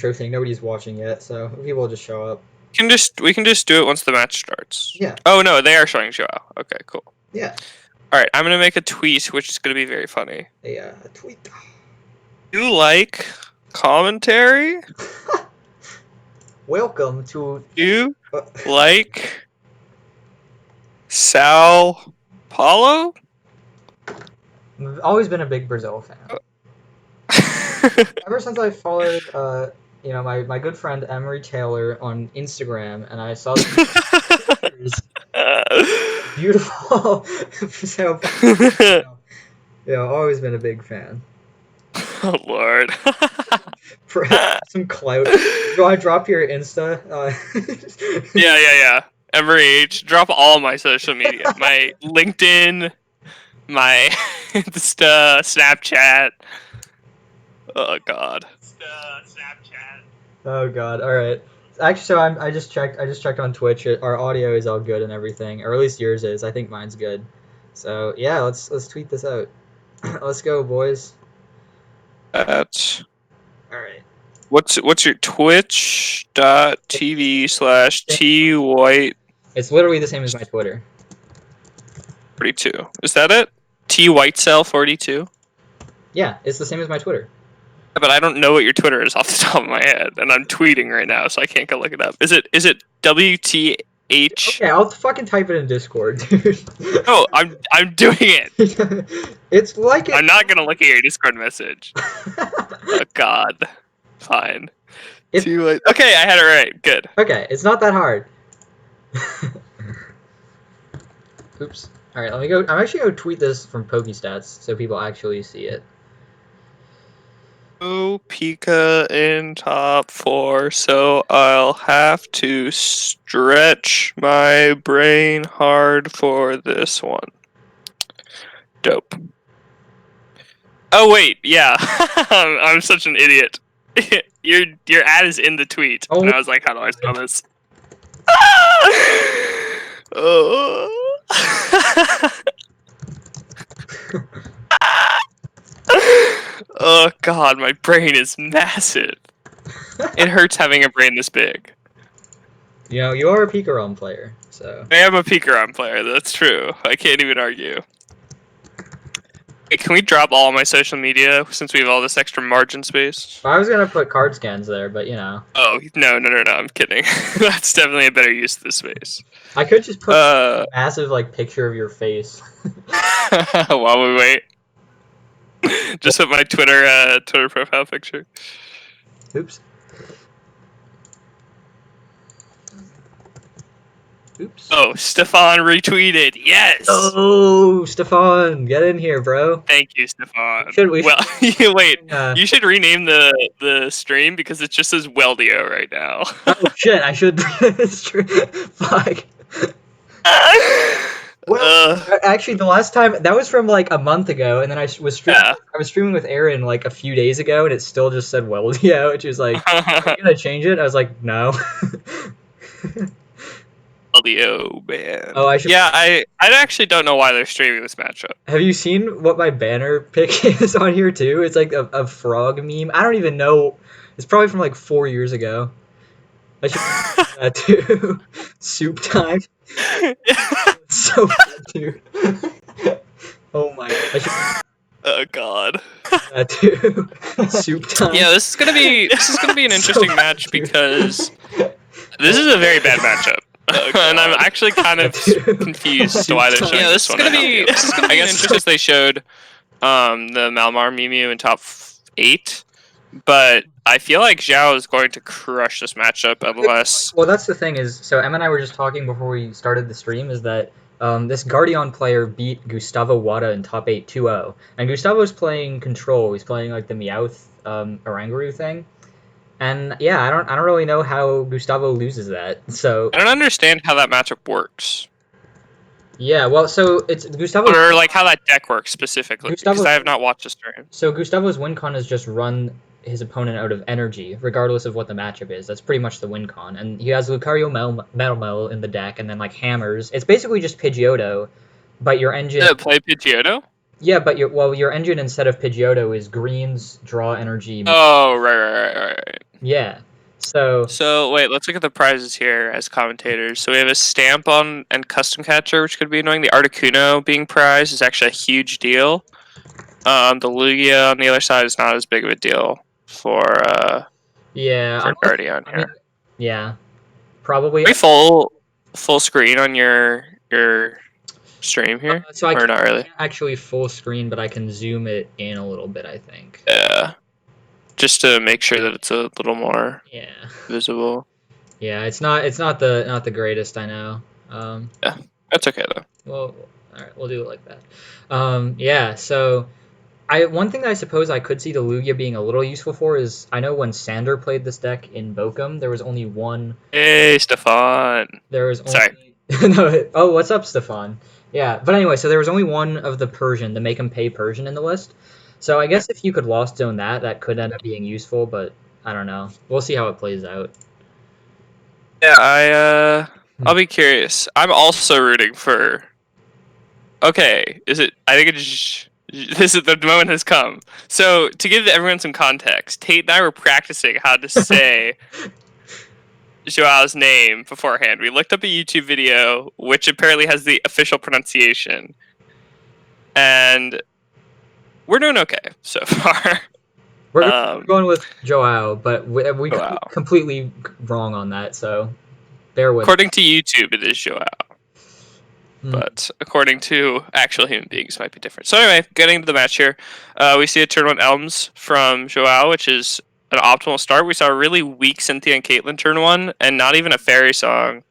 intro thing. Nobody's watching yet, so people will just show up. We can just do it once the match starts. Yeah. Oh no, they are showing Joao. Okay, cool. Yeah. All right, I'm gonna make a tweet, which is gonna be very funny. A tweet. You like commentary? Welcome to. You like Sao Paulo? I've always been a big Brazil fan. Ever since I followed, my good friend Emery Taylor on Instagram, and I saw pictures, beautiful. So, always been a big fan. Oh Lord. For some clout. Do I drop your Insta? Yeah. Emery H. Drop all my social media. My LinkedIn, my Insta, Snapchat. Oh God. Snapchat. Oh God! All right. Actually, so I just checked on Twitch. Our audio is all good and everything, or at least yours is. I think mine's good. So yeah, let's tweet this out. Let's go, boys. That's All right. What's your twitch.tv/twhite42? It's literally the same as my Twitter. Is that it? twhitecell42? Yeah, it's the same as my Twitter. But I don't know what your Twitter is off the top of my head, and I'm tweeting right now, so I can't go look it up. Is it WTH? Okay, I'll fucking type it in Discord, dude. No, I'm doing it. It's like I'm not gonna look at your Discord message. Oh God. Fine. Okay, I had it right. Good. Okay, it's not that hard. Oops. All right, let me go. I'm actually gonna tweet this from PokeStats so people actually see it. Oh, Pika in top 4, so I'll have to stretch my brain hard for this one. Dope. Oh wait, yeah. I'm such an idiot. Your ad is in the tweet, and I was like, how do I spell this? Oh. Oh God, my brain is massive. It hurts having a brain this big. You know, you are a Pikarom player, so. I am a Pikarom player, that's true. I can't even argue. Hey, can we drop all my social media since we have all this extra margin space? I was gonna put card scans there, but you know. Oh, no, I'm kidding. That's definitely a better use of the space. I could just put a massive, picture of your face. While we wait. Just put my Twitter profile picture. Oops. Oops. Oh, Stefan retweeted. Yes. Oh, Stefan, get in here, bro. Thank you, Stefan. Wait. You should rename the stream because it just says Weldio right now. Oh shit! I should. Fuck. Well, actually, the last time that was from a month ago, and then I was streaming. Yeah. I was streaming with Aaron a few days ago, and it still just said Weldio, which is are you gonna change it? I was like, no. Weldio, man. Oh, I should. Yeah, I actually don't know why they're streaming this matchup. Have you seen what my banner pic is on here too? It's like a frog meme. I don't even know. It's probably from 4 years ago. I should that too. Soup time. So bad, dude. Oh my god. Oh God. That too. Soup time. Yeah, this is gonna be an interesting match because this is a very bad matchup. And I'm actually kind of confused as to why they're showing this one. I guess because they showed the Malamar Mew in top 8, but I feel like Zhao is going to crush this matchup unless. Well, that's the thing is, so Em and I were just talking before we started the stream, is that this Guardian player beat Gustavo Wada in top 8 2-0, and Gustavo's playing Control. He's playing the Meowth Oranguru thing. And yeah, I don't really know how Gustavo loses that. So I don't understand how that matchup works. Yeah, well, so it's Gustavo, or how that deck works specifically, because I have not watched the stream. So Gustavo's win con is just run his opponent out of energy, regardless of what the matchup is. That's pretty much the win con, and he has Lucario Metal in the deck, and then hammers. It's basically just Pidgeotto, but your engine. Play Pidgeotto. Yeah, but your engine instead of Pidgeotto is greens, draw energy. Oh, right. Yeah. So So wait, let's look at the prizes here as commentators. So we have a stamp on and custom catcher, which could be annoying. The Articuno being prized is actually a huge deal. The Lugia on the other side is not as big of a deal yeah, for Guardian I mean, here. yeah, probably. Are we full screen on your stream here, So I or not really? can't actually full screen, but I can zoom it in a little bit, I think. Yeah, just to make sure that it's a little more Yeah. visible. Yeah, it's not the greatest, I know. Yeah, that's okay though. Well, all right, we'll do it like that. Yeah, so I one thing that I suppose I could see the Lugia being a little useful for is I know when Sander played this deck in Bochum, there was only one. Hey, Stefan. There was Sorry. only no. Oh, what's up, Stefan? Yeah, but anyway, so there was only one of the Persian, the make 'em pay Persian in the list. So I guess if you could lost zone that, that could end up being useful, but I don't know. We'll see how it plays out. Yeah, I'll be curious. I'm also rooting for. Okay, is it? I think it's. This is the moment has come. So to give everyone some context, Tate and I were practicing how to say Joao's name beforehand. We looked up a YouTube video which apparently has the official pronunciation, and we're doing okay so far. We're going with Joao, but we could be Wow. completely wrong on that, so bear with. According to YouTube, it is Joao. Hmm, But according to actual human beings, it might be different. So anyway, getting to the match here, we see a turn one Elms from Joao, which is an optimal start. We saw a really weak Cynthia and Caitlyn turn one, and not even a fairy song.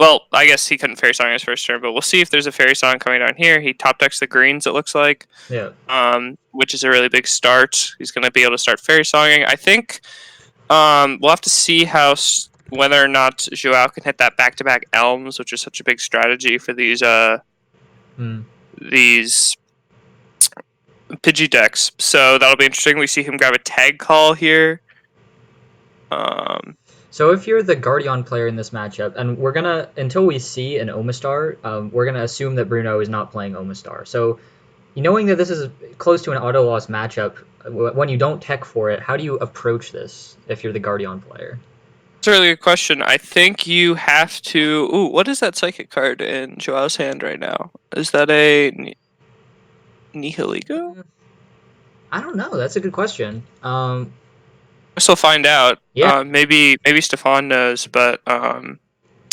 Well, I guess he couldn't fairy song his first turn, but we'll see if there's a fairy song coming down here. He top decks the greens, it looks like, yeah. which is a really big start. He's going to be able to start fairy songing. I think we'll have to see whether or not Joao can hit that back-to-back Elms, which is such a big strategy for Hmm. these Pidgey decks. So that'll be interesting. We see him grab a tag call here. So if you're the Guardian player in this matchup, and we're gonna until we see an Omastar, we're gonna assume that Bruno is not playing Omastar. So knowing that this is close to an auto loss matchup, when you don't tech for it, how do you approach this if you're the Guardian player? It's a really good question. I think you have to. Ooh, what is that psychic card in Joao's hand right now? Is that a Nihiligo? I don't know. That's a good question. I guess we'll find out. Yeah, Maybe Stefan knows, but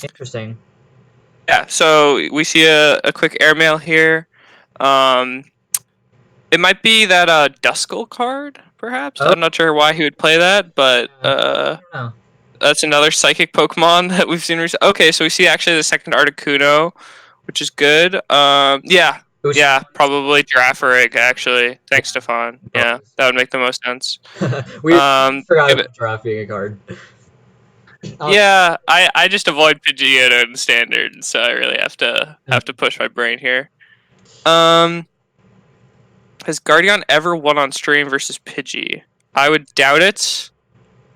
interesting. yeah. So we see a quick airmail here. Um, it might be that Duskull card, perhaps. Oh, I'm not sure why he would play that, but I don't know. that's another psychic Pokemon that we've seen recently. Okay, so we see actually the second Articuno, which is good. Yeah, Boost. yeah, probably Girafarig, actually. Yeah, Thanks, Stefan. Yeah, bonus. that would make the most sense. We forgot Give it. about draft being a card. Yeah, I just avoid Pidgeotto in standard, so I really have to push my brain here. Um, has Guardian ever won on stream versus Pidgey? I would doubt it.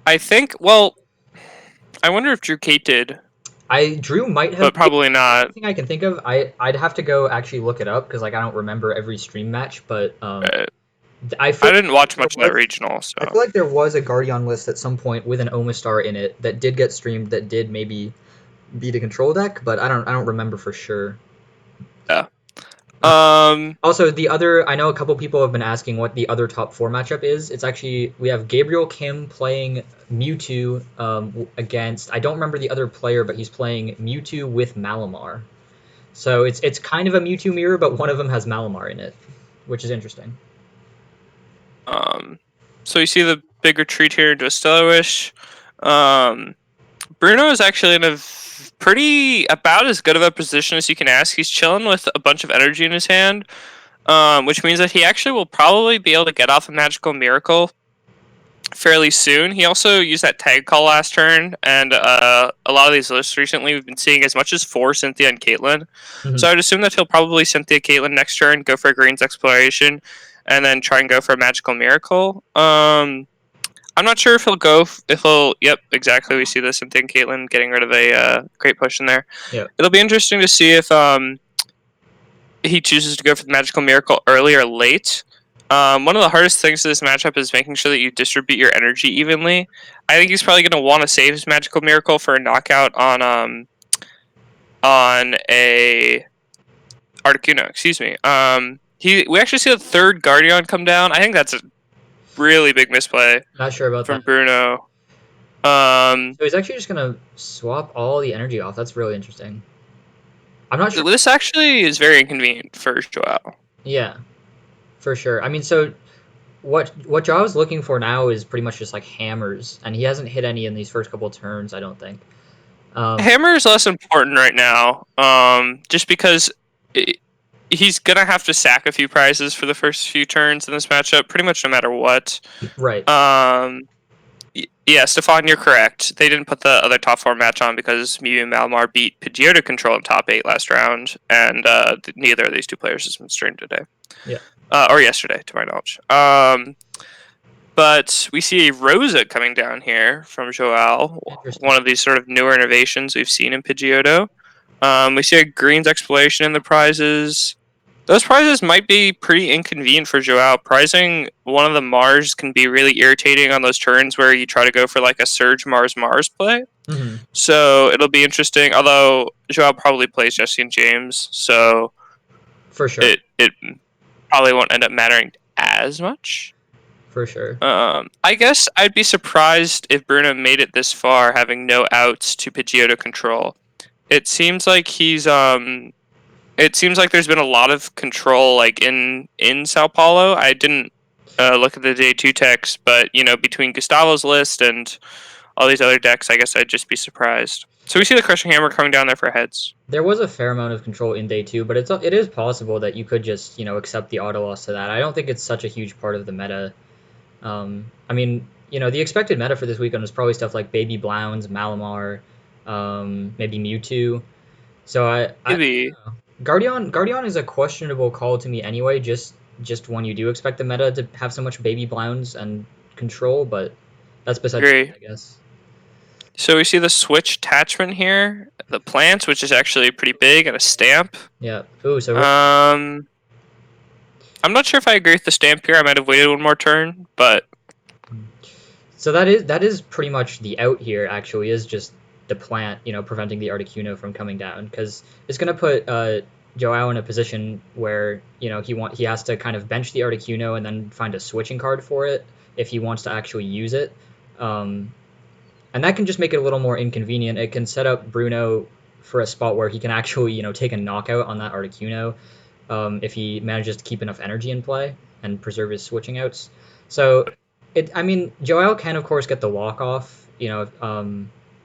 I think. Well, I wonder if Drew Kate did, Drew might have. but probably not. Thing I can think of, I'd have to go actually look it up because like I don't remember every stream match, but Right. I feel I didn't watch much of there that was regional, I so feel like there was a Guardian list at some point with an Omastar in it that did get streamed that did maybe beat a control deck, but I don't remember for sure. yeah. Uh, Um, Also, the other I know a couple people have been asking what the other top four matchup is. It's actually we have Gabriel Kim playing Mewtwo against I don't remember the other player, but he's playing Mewtwo with Malamar. So it's kind of a Mewtwo mirror, but one of them has Malamar in it, which is interesting. um, so you see the big retreat here into a Stellar Wish. Um, Bruno is actually in a pretty about as good of a position as you can ask. He's chilling with a bunch of energy in his hand, which means that he actually will probably be able to get off a Magical Miracle fairly soon. He also used that tag call last turn, and a lot of these lists recently we've been seeing as much as 4 Cynthia and Caitlyn. Mhm. So I'd assume that he'll probably Cynthia Caitlyn next turn, go for a Greens Exploration, and then try and go for a Magical Miracle. I'm not sure if he'll go. If he'll, yep, exactly. We see this Cynthia and Caitlyn getting rid of a great push in there. Yeah. It'll be interesting to see if he chooses to go for the Magical Miracle early or late. One of the hardest things to this matchup is making sure that you distribute your energy evenly. I think he's probably going to want to save his magical miracle for a knockout on a Articuno. Excuse me. We actually see the third Guardian come down. I think that's a really big misplay Not sure about from that. Bruno. Um, So he's actually just gonna swap all the energy off. That's really interesting. I'm not sure. this actually is very inconvenient for Joao. Yeah, for sure. I mean, so what Joao's looking for now is pretty much just like hammers, and he hasn't hit any in these first couple turns, I don't think. Hammer is less important right now, just because he's gonna have to sack a few prizes for the first few turns in this matchup, pretty much no matter what. Right. Um, yeah, Stefan, you're correct. They didn't put the other top four match on because Mew and Malmar beat Pidgeotto Control in top 8 last round, and neither of these two players has been streamed today. Yeah. Or yesterday, to my knowledge. But we see a Rosa coming down here from Joao, Interesting. one of these sort of newer innovations we've seen in Pidgeotto. We see a Green's Exploration in the prizes. Those prizes might be pretty inconvenient for Joao. Prizing one of the Mars can be really irritating on those turns where you try to go for like a Surge Mars play. Hmm. So it'll be interesting. Although Joao probably plays Jesse and James, so For sure. it probably won't end up mattering as much. For sure. I guess I'd be surprised if Bruno made it this far, having no outs to Pidgeotto control. It seems like it seems like there's been a lot of control, like in Sao Paulo. I didn't look at the day 2 text, but between Gustavo's list and all these other decks, I guess I'd just be surprised. So we see the Crushing Hammer coming down there for heads. There was a fair amount of control in day 2, but it is possible that you could just accept the auto loss to that. I don't think it's such a huge part of the meta. I mean, the expected meta for this weekend was probably stuff like Baby Blounds, Malamar, maybe Mewtwo. So I Maybe. Guardian is a questionable call to me anyway. Just when you do expect the meta to have so much Baby Blounds and control, but that's besides the Agree. point, I guess. So we see the switch attachment here, the plant, which is actually pretty big, and a stamp. Yeah. Ooh, so I'm not sure if I agree with the stamp here. I might have waited one more turn, but that is pretty much the out here. Actually, is just the plant, preventing the Articuno from coming down, because it's gonna put Joao in a position where he has to kind of bench the Articuno and then find a switching card for it if he wants to actually use it. And that can just make it a little more inconvenient. It can set up Bruno for a spot where he can actually, take a knockout on that Articuno if he manages to keep enough energy in play and preserve his switching outs. So, I mean, Joel can, of course, get the walk off,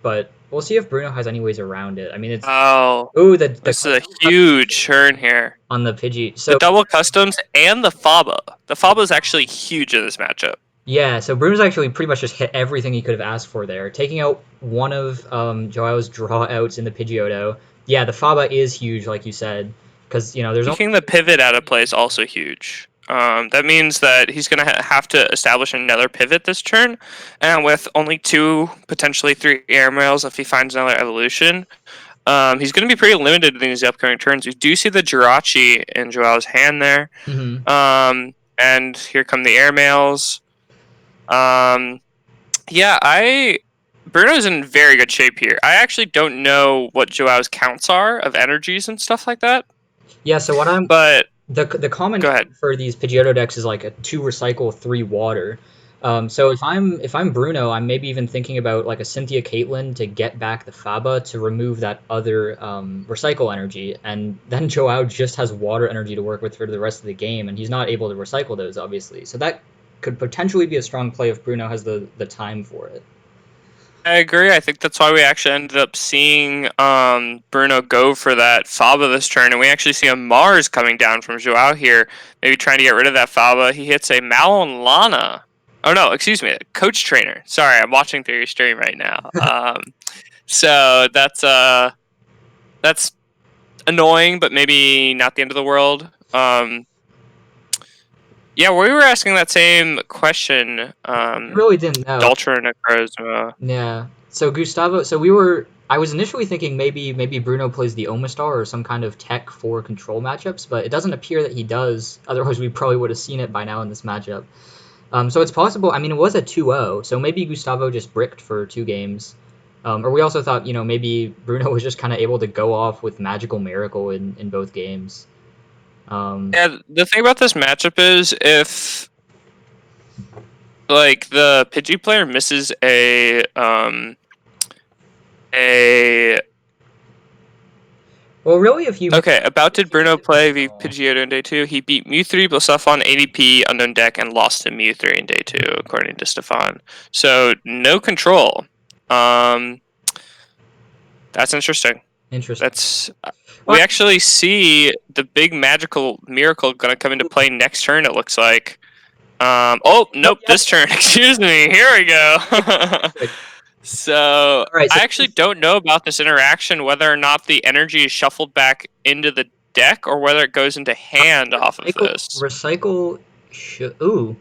but we'll see if Bruno has any ways around it. I mean, it's. oh, Ooh, this is a huge turn here. on the Pidgey. The So, double customs and the Faba. The Faba is actually huge in this matchup. yeah, so Bruno's actually pretty much just hit everything he could have asked for there, taking out one of Joao's draw outs in the Pidgeotto. Yeah, the Faba is huge, like you said, because there's only. Taking the pivot out of play is also huge. That means that he's going to have to establish another pivot this turn, and with only 2, potentially 3 air mails if he finds another evolution, he's going to be pretty limited in these upcoming turns. We do see the Jirachi in Joao's hand there, and here come the air mails. Bruno's in very good shape here. I actually don't know what Joao's counts are of energies and stuff like that. Yeah, so But the common go ahead. for these Pidgeotto decks is like a 2 recycle, 3 water. So if I'm Bruno, I'm maybe even thinking about like a Cynthia Caitlyn to get back the Faba to remove that other recycle energy, and then Joao just has water energy to work with for the rest of the game, and he's not able to recycle those, obviously. So that could potentially be a strong play if Bruno has the time for it. I agree. I think that's why we actually ended up seeing Bruno go for that Faba this turn, and we actually see a Mars coming down from Joao here, maybe trying to get rid of that Faba. He hits a Malon Lana. Oh no, excuse me, Coach Trainer. Sorry, I'm watching through your stream right now. So that's annoying, but maybe not the end of the world. Yeah, we were asking that same question. I really didn't know. Ultra Necrozma. Yeah. So Gustavo, I was initially thinking maybe Bruno plays the Omastar or some kind of tech for control matchups, but it doesn't appear that he does. Otherwise, we probably would have seen it by now in this matchup. So it's possible. I mean, it was a 2-0, so maybe Gustavo just bricked for 2 games. Or we also thought, maybe Bruno was just kind of able to go off with Magical Miracle in both games. Yeah, the thing about this matchup is if like the Pidgey player misses a Well, really, if you okay, about did Bruno play v Oh, Pidgeotto in day 2? He beat Mew3, Blissuffon, ADP, Unknown Deck, and lost to Mew3 in day 2, according to Stefan. So no control. That's interesting. interesting. That's Well, we actually see the big magical miracle gonna come into play next turn. It looks like. Oh nope, yeah. this turn. Excuse me. Here we go. So All right. So I actually don't know about this interaction, whether or not the energy is shuffled back into the deck or whether it goes into hand off of this. recycle. Ooh.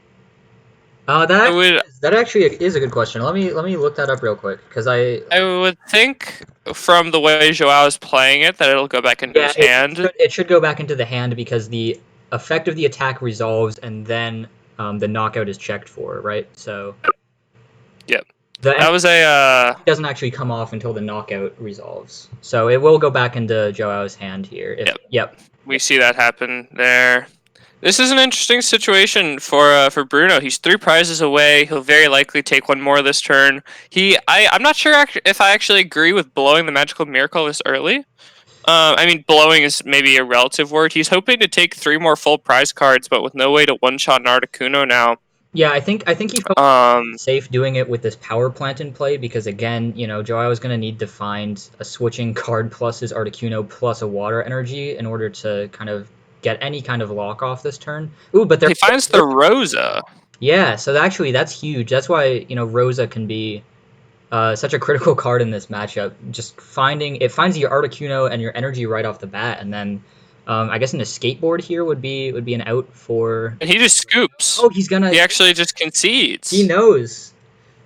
I would That actually is a good question. Let me look that up real quick because I would think from the way Joao is playing it that it'll go back into yeah, his hand. it should go back into the hand because the effect of the attack resolves and then the knockout is checked for, right? So Yep. the That was a doesn't actually come off until the knockout resolves. So it will go back into Joao's hand here. Yep. we see that happen there. This is an interesting situation for Bruno. He's 3 prizes away. He'll very likely take one more this turn. I'm not sure if I actually agree with blowing the magical miracle this early. I mean, blowing is maybe a relative word. He's hoping to take 3 more full prize cards, but with no way to one-shot an Articuno now. Yeah, I think he felt Um, safe doing it with this power plant in play because again, Joao is going to need to find a switching card plus his Articuno plus a water energy in order to kind of get any kind of lock off this turn. Ooh, but he finds the Rosa. yeah, so actually that's huge. That's why Rosa can be such a critical card in this matchup. Just it finds your Articuno and your energy right off the bat, and then I guess an escape board here would be an out for. And he just scoops. Oh, he's gonna. He actually just concedes. He knows.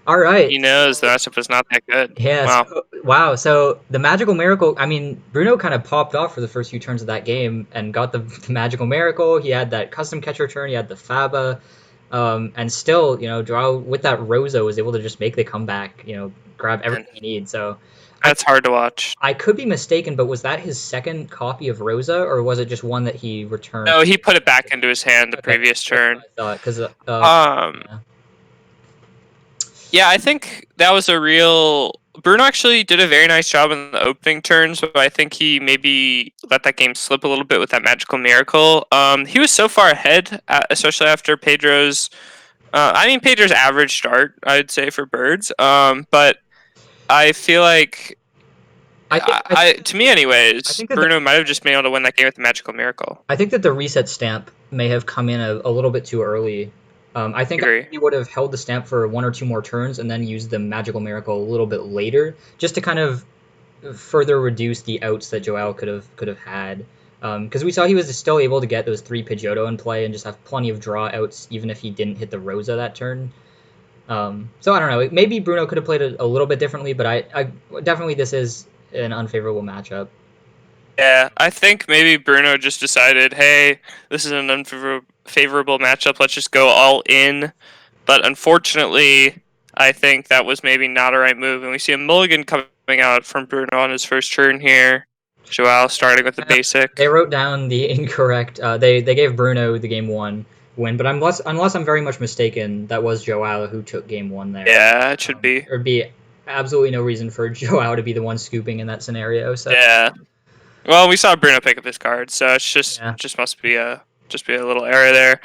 All right. He knows the matchup is not that good. Yeah. Wow. Wow. So the magical miracle. I mean, Bruno kind of popped off for the first few turns of that game and got the magical miracle. He had that custom catcher turn. He had the Faba, and still, Joao with that Rosa was able to just make the comeback. Grab everything he needs. So That's hard to watch. I could be mistaken, but was that his second copy of Rosa, or was it just one that he returned? No, he put it back into his hand the Okay, previous that's what turn. I thought because yeah. Yeah, I think that was a real. Bruno actually did a very nice job in the opening turns, but I think he maybe let that game slip a little bit with that magical miracle. He was so far ahead, especially after Pedro's. Pedro's average start, I'd say for birds. But I feel like, to me, anyways, Bruno might have just been able to win that game with the magical miracle. I think that the reset stamp may have come in a little bit too early. I think he would have held the stamp for 1 or 2 more turns and then used the magical miracle a little bit later, just to kind of further reduce the outs that Joao could have had. Because we saw he was still able to get those 3 Pidgeotto in play and just have plenty of draw outs, even if he didn't hit the Rosa that turn. So I don't know. Maybe Bruno could have played it a little bit differently, but I definitely this is an unfavorable matchup. Yeah, I think maybe Bruno just decided, hey, this is an unfavorable matchup. Let's just go all in. But unfortunately, I think that was maybe not a right move. And we see a mulligan coming out from Bruno on his first turn here. Joao starting with the basic. They wrote down the incorrect. They gave Bruno the game 1 win, but unless I'm very much mistaken, that was Joao who took game 1 there. Yeah, it should be. There'd be absolutely no reason for Joao to be the one scooping in that scenario. So yeah. Well, we saw Bruno pick up his card, so it's just must be a little error there.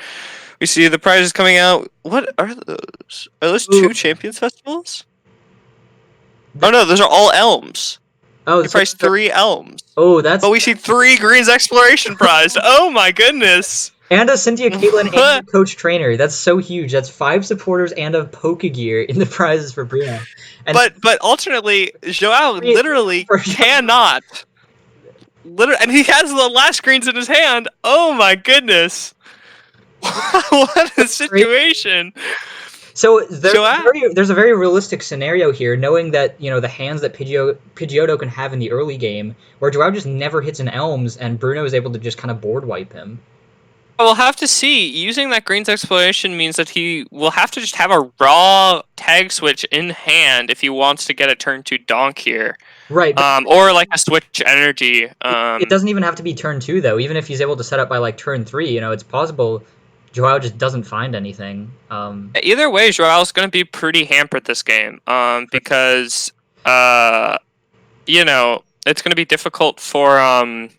We see the prizes coming out. What are those? Are those 2 Champions Festivals? Oh no, those are all Elms. Oh, you priced 3 Elms. Oh, that's. But we see 3 Greens Exploration prize. Oh my goodness. And a Cynthia Caitlin and a coach trainer. That's so huge. That's 5 supporters and a Pokegear in the prizes for Bruno. And but alternately, Joao literally cannot. And he has the last greens in his hand. Oh my goodness. What a Crazy. situation! So there's a Joao. very realistic scenario here, knowing that the hands that Pidgeotto can have in the early game, where Joao just never hits an Elms, and Bruno is able to just kind of board wipe him. We'll have to see. Using that Green's exploration means that he will have to just have a raw tag switch in hand if he wants to get a turn 2 donk here. Right, but Or like a switch energy. it doesn't even have to be turn 2 though. Even if he's able to set up by like turn 3, it's possible Joao just doesn't find anything. Either way, Joao's going to be pretty hampered this game. Because it's going to be difficult for him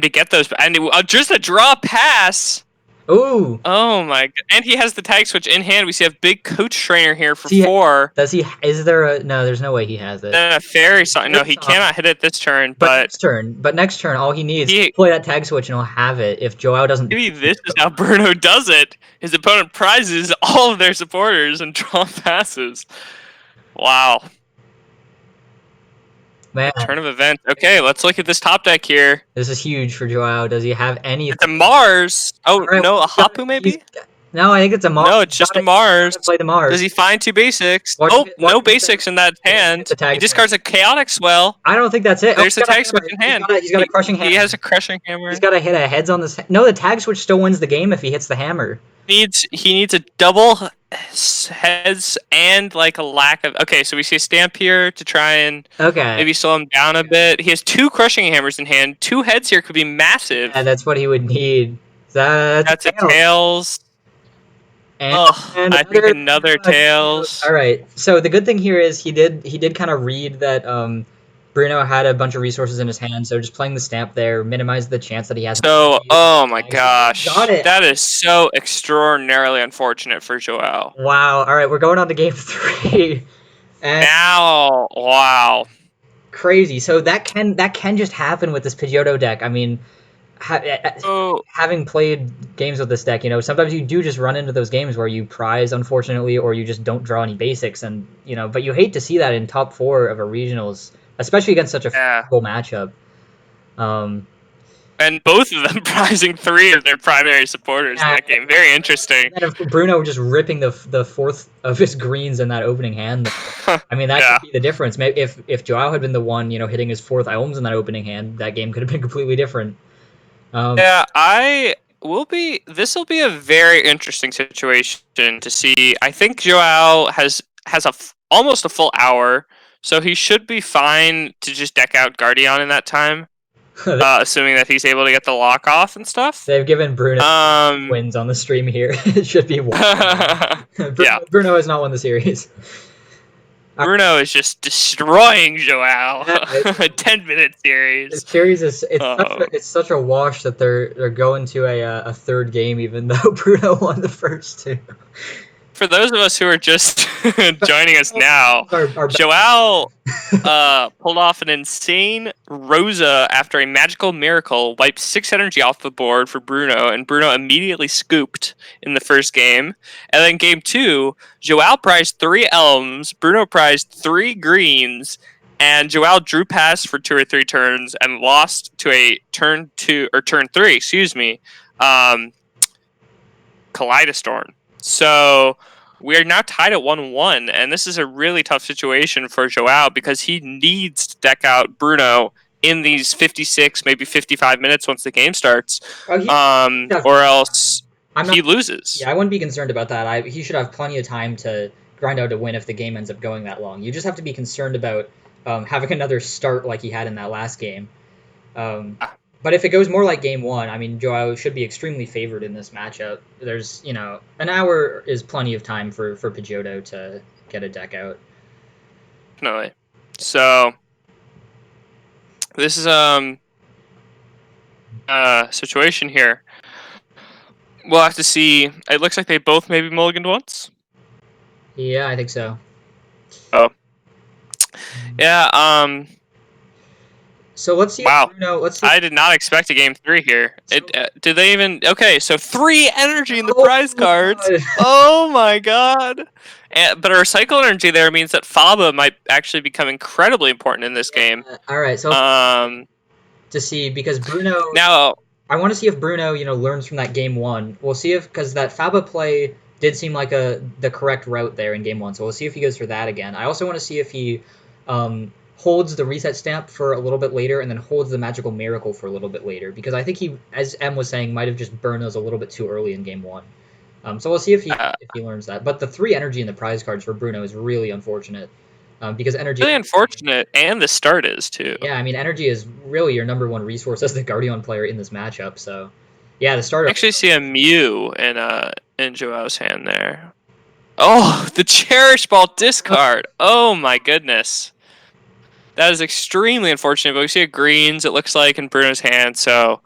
to get those. And just a draw pass. Ooh. Oh my god! And he has the tag switch in hand. We see a big coach trainer here for See, 4. Does he? Is there a? No, there's no way he has it. Then a fairy sign. No, he cannot hit it this turn. But next turn, all he needs is play that tag switch, and he'll have it. If Joao doesn't, maybe this is how Bruno does it. His opponent prizes all of their supporters and draw passes. Wow. Man, turn of events. Okay, let's look at this top deck here. This is huge for Joao. Does he have any? It's a Mars. Oh right, no, a Hapu maybe. No, I think it's a Mars. No, it's just a Mars. Play the Mars. Does he find 2 basics? No basics in that hand. He discards a chaotic swell. I don't think that's it. There's a tag switch in hand. He's got a crushing hammer. He has a crushing hammer. He's got to hit a heads on this. No, the tag switch still wins the game if he hits the hammer. He needs a double heads and like a lack of. Okay, so we see a stamp here to try and maybe slow him down a bit. He has 2 crushing hammers in hand. 2 heads here could be massive. Yeah, that's what he would need. That's a tails. And I think another tails. All right. So the good thing here is he did kind of read that Bruno had a bunch of resources in his hand, so just playing the stamp there minimized the chance that he has. So, oh my gosh, that is so extraordinarily unfortunate for Joao. Wow. All right, we're going on to game 3. And now, wow, crazy. So that can just happen with this Pidgeotto deck. I mean, having played games with this deck, sometimes you do just run into those games where you prize, unfortunately, or you just don't draw any basics, and but you hate to see that in top 4 of a regionals, especially against such a favorable matchup. And both of them prizing 3 of their primary supporters in that game. Very interesting. And Bruno just ripping the 4th of his greens in that opening hand. I mean, that could be the difference. Maybe if Joao had been the one, hitting his 4th Ioms in that opening hand, that game could have been completely different. This will be a very interesting situation to see. I think Joao has almost a full hour, so he should be fine to just deck out Guardian in that time. Assuming that he's able to get the lock off and stuff. They've given Bruno wins on the stream here. It should be one. Bruno has not won the series. Bruno is just destroying Joao. A 10-minute series. The series is it's such a wash that they're going to a 3rd game, even though Bruno won the first 2. For those of us who are just joining us now, Joao pulled off an insane Rosa after a magical miracle, wiped 6 energy off the board for Bruno, and Bruno immediately scooped in the first game. And then game 2, Joao prized 3 Elms, Bruno prized 3 greens, and Joao drew past for 2 or 3 turns and lost to a turn 3, Kaleidostorm. So we are now tied at 1-1, and this is a really tough situation for Joao because he needs to deck out Bruno in these 56, maybe 55 minutes once the game starts, or else he loses. Yeah, I wouldn't be concerned about that. He should have plenty of time to grind out a win if the game ends up going that long. You just have to be concerned about having another start like he had in that last game. But if it goes more like game 1, I mean, Joao should be extremely favored in this matchup. There's, an hour is plenty of time for Pidgeotto to get a deck out. Definitely. So, this is situation here. We'll have to see. It looks like they both maybe mulliganed once. Yeah, I think so. Oh. Yeah, So let's see. Wow. Bruno, let's see. I did not expect a game 3 here. Did they even? Okay, so 3 energy in the prize cards. Oh my god! But a recycle energy there means that Faba might actually become incredibly important in this game. All right, so to see because Bruno. Now, I want to see if Bruno, learns from that game one. We'll see if because that Faba play did seem like the correct route there in game one. So we'll see if he goes for that again. I also want to see if he holds the reset stamp for a little bit later and then holds the magical miracle for a little bit later because I think he, as M was saying, might have just burned those a little bit too early in game one. So we'll see Uh, if he learns that. But the 3 energy in the prize cards for Bruno is really unfortunate because energy. really unfortunate, and the start is too. Yeah, I mean, energy is really your number one resource as the Guardian player in this matchup. So, yeah, the I starter. actually see a Mew in Joao's hand there. Oh, the Cherish Ball discard. Oh my goodness. That is extremely unfortunate, but we see a greens, it looks like, in Bruno's hand, so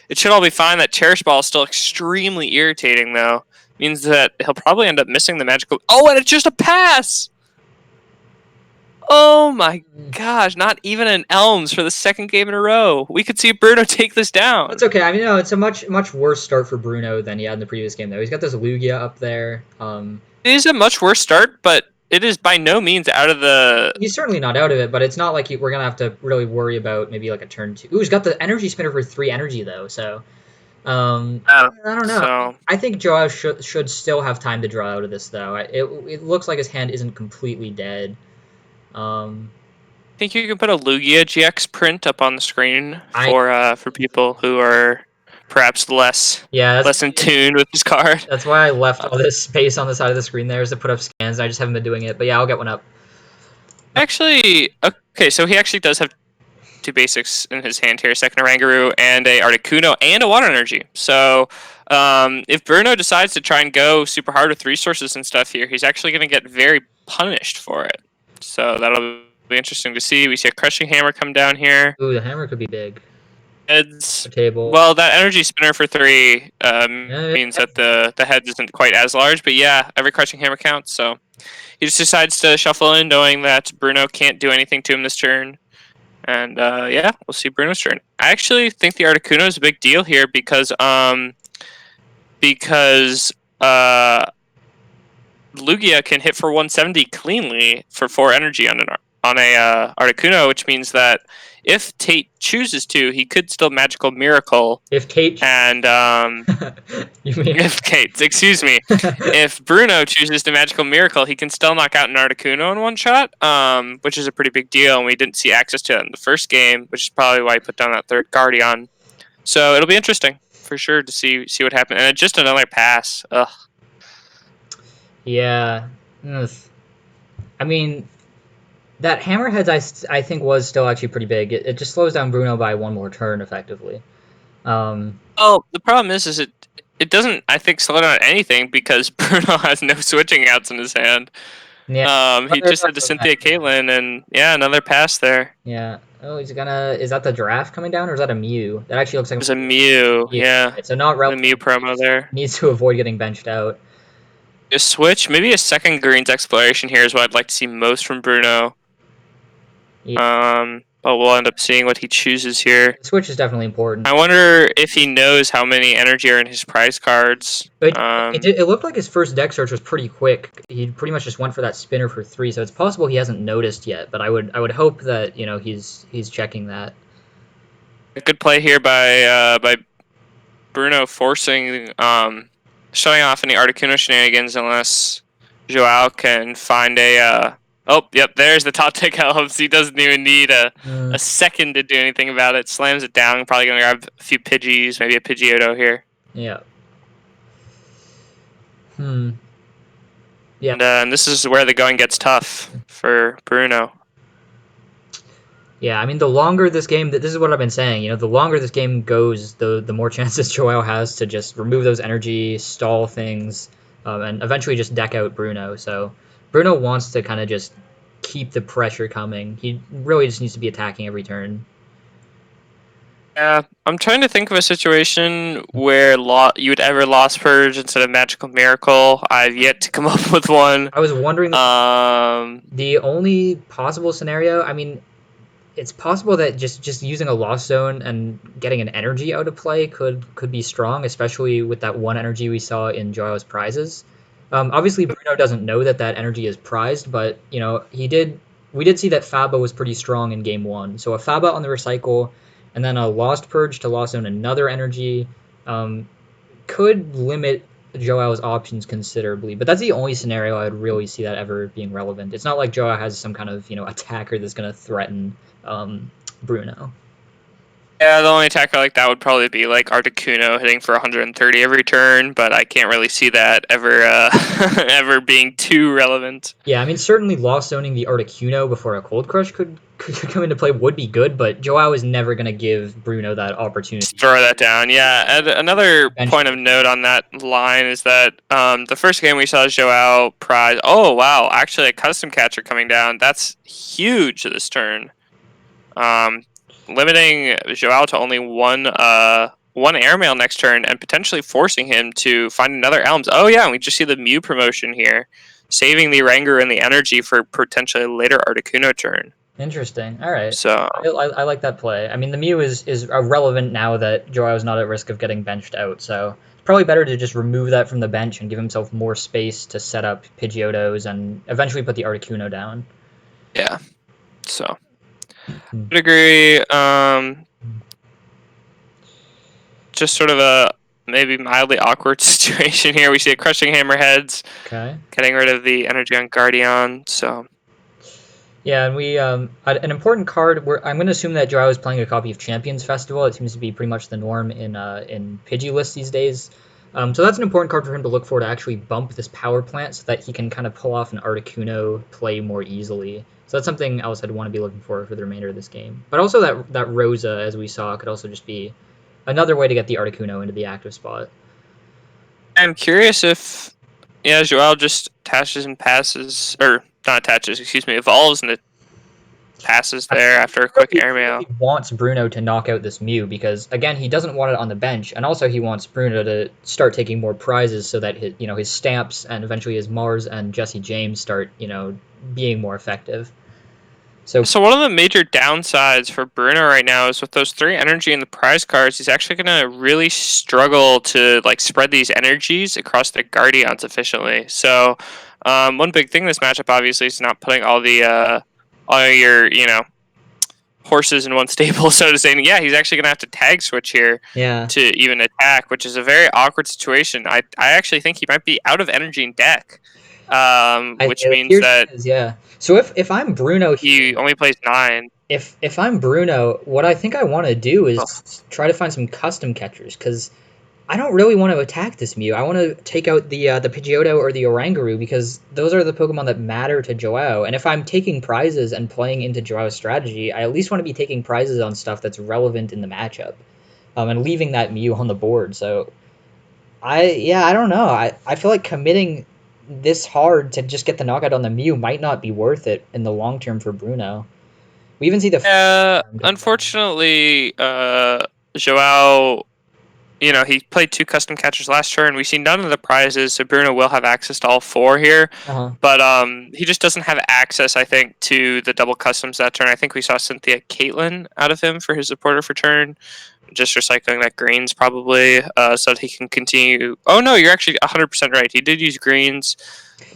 it should all be fine. That Cherish Ball is still extremely irritating, though. Means that he'll probably end up missing the magical... Oh, and it's just a pass! Oh my gosh, not even an Elms for the second game in a row. We could see Bruno take this down. That's okay. I mean, no, it's a much worse start for Bruno than he had in the previous game, though. He's got this Lugia up there. It is a much worse start, but it is by no means out of the... He's certainly not out of it, but it's not like we're gonna have to really worry about maybe like a turn two. Ooh, he's got the energy spinner for 3 energy though, so I don't know. So I think Joao should still have time to draw out of this though. It looks like his hand isn't completely dead. I think you can put a Lugia GX print up on the screen for people who are perhaps less in tune with this card. That's why I left all this space on the side of the screen there is to put up scans. I just haven't been doing it, but yeah, I'll get one up. Actually, okay, so he actually does have 2 basics in his hand here: second Oranguru and a Articuno and a Water Energy. So if Bruno decides to try and go super hard with resources and stuff here, he's actually going to get very punished for it. So that'll be interesting to see. We see a Crushing Hammer come down here. Ooh, the hammer could be big. Heads. Table. Well, that energy spinner for 3 means that the head isn't quite as large, but yeah, every Crushing Hammer counts. So he just decides to shuffle in, knowing that Bruno can't do anything to him this turn. And yeah, we'll see Bruno's turn. I actually think the Articuno is a big deal here because Lugia can hit for 170 cleanly for 4 energy on a Articuno, which means that if Tate chooses to, he could still Magical Miracle. If Tate and excuse me, if Bruno chooses to Magical Miracle, he can still knock out an Articuno in one shot, which is a pretty big deal. And we didn't see access to it in the first game, which is probably why he put down that 3rd Guardian. So it'll be interesting for sure to see what happens. And just another pass. Ugh. Yeah. I mean, that Hammerheads I think was still actually pretty big. It just slows down Bruno by 1 more turn, effectively. Oh, the problem is it doesn't, I think, slow down anything because Bruno has no switching outs in his hand. Yeah. He just had to Cynthia Caitlyn, and yeah, another pass there. Yeah. Oh, is that the giraffe coming down, or is that a Mew? That actually looks like it's a Mew. Yeah. So not relevant. The Mew promo there. Needs to avoid getting benched out. A switch, maybe a second Greens exploration here is what I'd like to see most from Bruno. Yeah. But we'll end up seeing what he chooses here. The switch is definitely important. I wonder if he knows how many energy are in his prize cards. It looked like his first deck search was pretty quick. He pretty much just went for that spinner for 3, so it's possible he hasn't noticed yet. But I would hope that he's checking that. A good play here by Bruno forcing shutting off any Articuno shenanigans unless Joao can find a. Oh, yep, there's the top deck elves. He doesn't even need a second to do anything about it. Slams it down. Probably going to grab a few Pidgeys, maybe a Pidgeotto here. Yeah. Yeah. And this is where the going gets tough for Bruno. Yeah, I mean, the longer this game, this is what I've been saying, the longer this game goes, the more chances Joao has to just remove those energy, stall things, and eventually just deck out Bruno. So Bruno wants to kind of just keep the pressure coming. He really just needs to be attacking every turn. Yeah, I'm trying to think of a situation where you would ever Lost Purge instead of Magical Miracle. I've yet to come up with one. I was wondering the only possible scenario, I mean, it's possible that just using a Lost Zone and getting an energy out of play could be strong, especially with that 1 energy we saw in Joao's prizes. Obviously, Bruno doesn't know that energy is prized, but we did see that Faba was pretty strong in game 1. So a Faba on the recycle, and then a Lost Purge to Lost Zone another energy um, could limit Joao's options considerably, but that's the only scenario I would really see that ever being relevant. It's not like Joao has some kind of attacker that's going to threaten Bruno. Yeah, the only attacker like that would probably be like Articuno hitting for 130 every turn, but I can't really see that ever ever being too relevant. Yeah, I mean certainly Lost Zoning the Articuno before a Cold Crush could come into play would be good, but Joao is never going to give Bruno that opportunity. Just throw that down. Yeah, and another Bench point of note on that line is that the first game we saw Joao prize. Oh wow, actually a custom catcher coming down. That's huge this turn. Um, Limiting Joao to only one airmail next turn and potentially forcing him to find another Elms. Oh yeah, and we just see the Mew promotion here, saving the Ranger and the energy for potentially a later Articuno turn. Interesting. All right. So I like that play. I mean, the Mew is irrelevant now that Joao is not at risk of getting benched out, so it's probably better to just remove that from the bench and give himself more space to set up Pidgeotos and eventually put the Articuno down. yeah, so I'd agree. Just sort of a maybe mildly awkward situation here. We see a crushing hammerheads, Okay. getting rid of the energy on Guardian. So Yeah, and we had an important card. Where I'm going to assume that Joao is playing a copy of Champions Festival. It seems to be pretty much the norm in Pidgey lists these days. So that's an important card for him to look for to actually bump this power plant so that he can kind of pull off an Articuno play more easily. So that's something else I'd want to be looking for the remainder of this game. But also that Rosa, as we saw, could also just be another way to get the Articuno into the active spot. I'm curious if Joao just attaches and passes, or not attaches, excuse me, evolves and it passes there after a quick airmail. He wants Bruno to knock out this Mew because again he doesn't want it on the bench, and also he wants Bruno to start taking more prizes so that his stamps and eventually his Mars and Jesse James start being more effective. So one of the major downsides for Bruno right now is with those 3 energy in the prize cards, he's actually going to really struggle to like spread these energies across the Guardians efficiently. So one big thing this matchup obviously is not putting all your horses in one stable, so to say. And yeah, he's actually going to have to tag switch here yeah, to even attack, which is a very awkward situation. I actually think he might be out of energy in deck, which means that yeah. So if I'm Bruno, he only plays 9. if I'm Bruno, what I think I want to do is try to find some custom catchers because I don't really want to attack this Mew. I want to take out the Pidgeotto or the Oranguru because those are the Pokemon that matter to Joao. And if I'm taking prizes and playing into Joao's strategy, I at least want to be taking prizes on stuff that's relevant in the matchup, and leaving that Mew on the board. So I don't know. I feel like committing this hard to just get the knockout on the Mew might not be worth it in the long term for Bruno. We even see the Unfortunately, Joao, he played 2 custom catchers last turn. We see none of the prizes, so Bruno will have access to all 4 here. But he just doesn't have access, I think, to the double customs that turn. I think we saw Cynthia Caitlin out of him for his supporter for turn. Just recycling that greens probably, so that he can continue. Oh no, you're actually 100% right. He did use greens,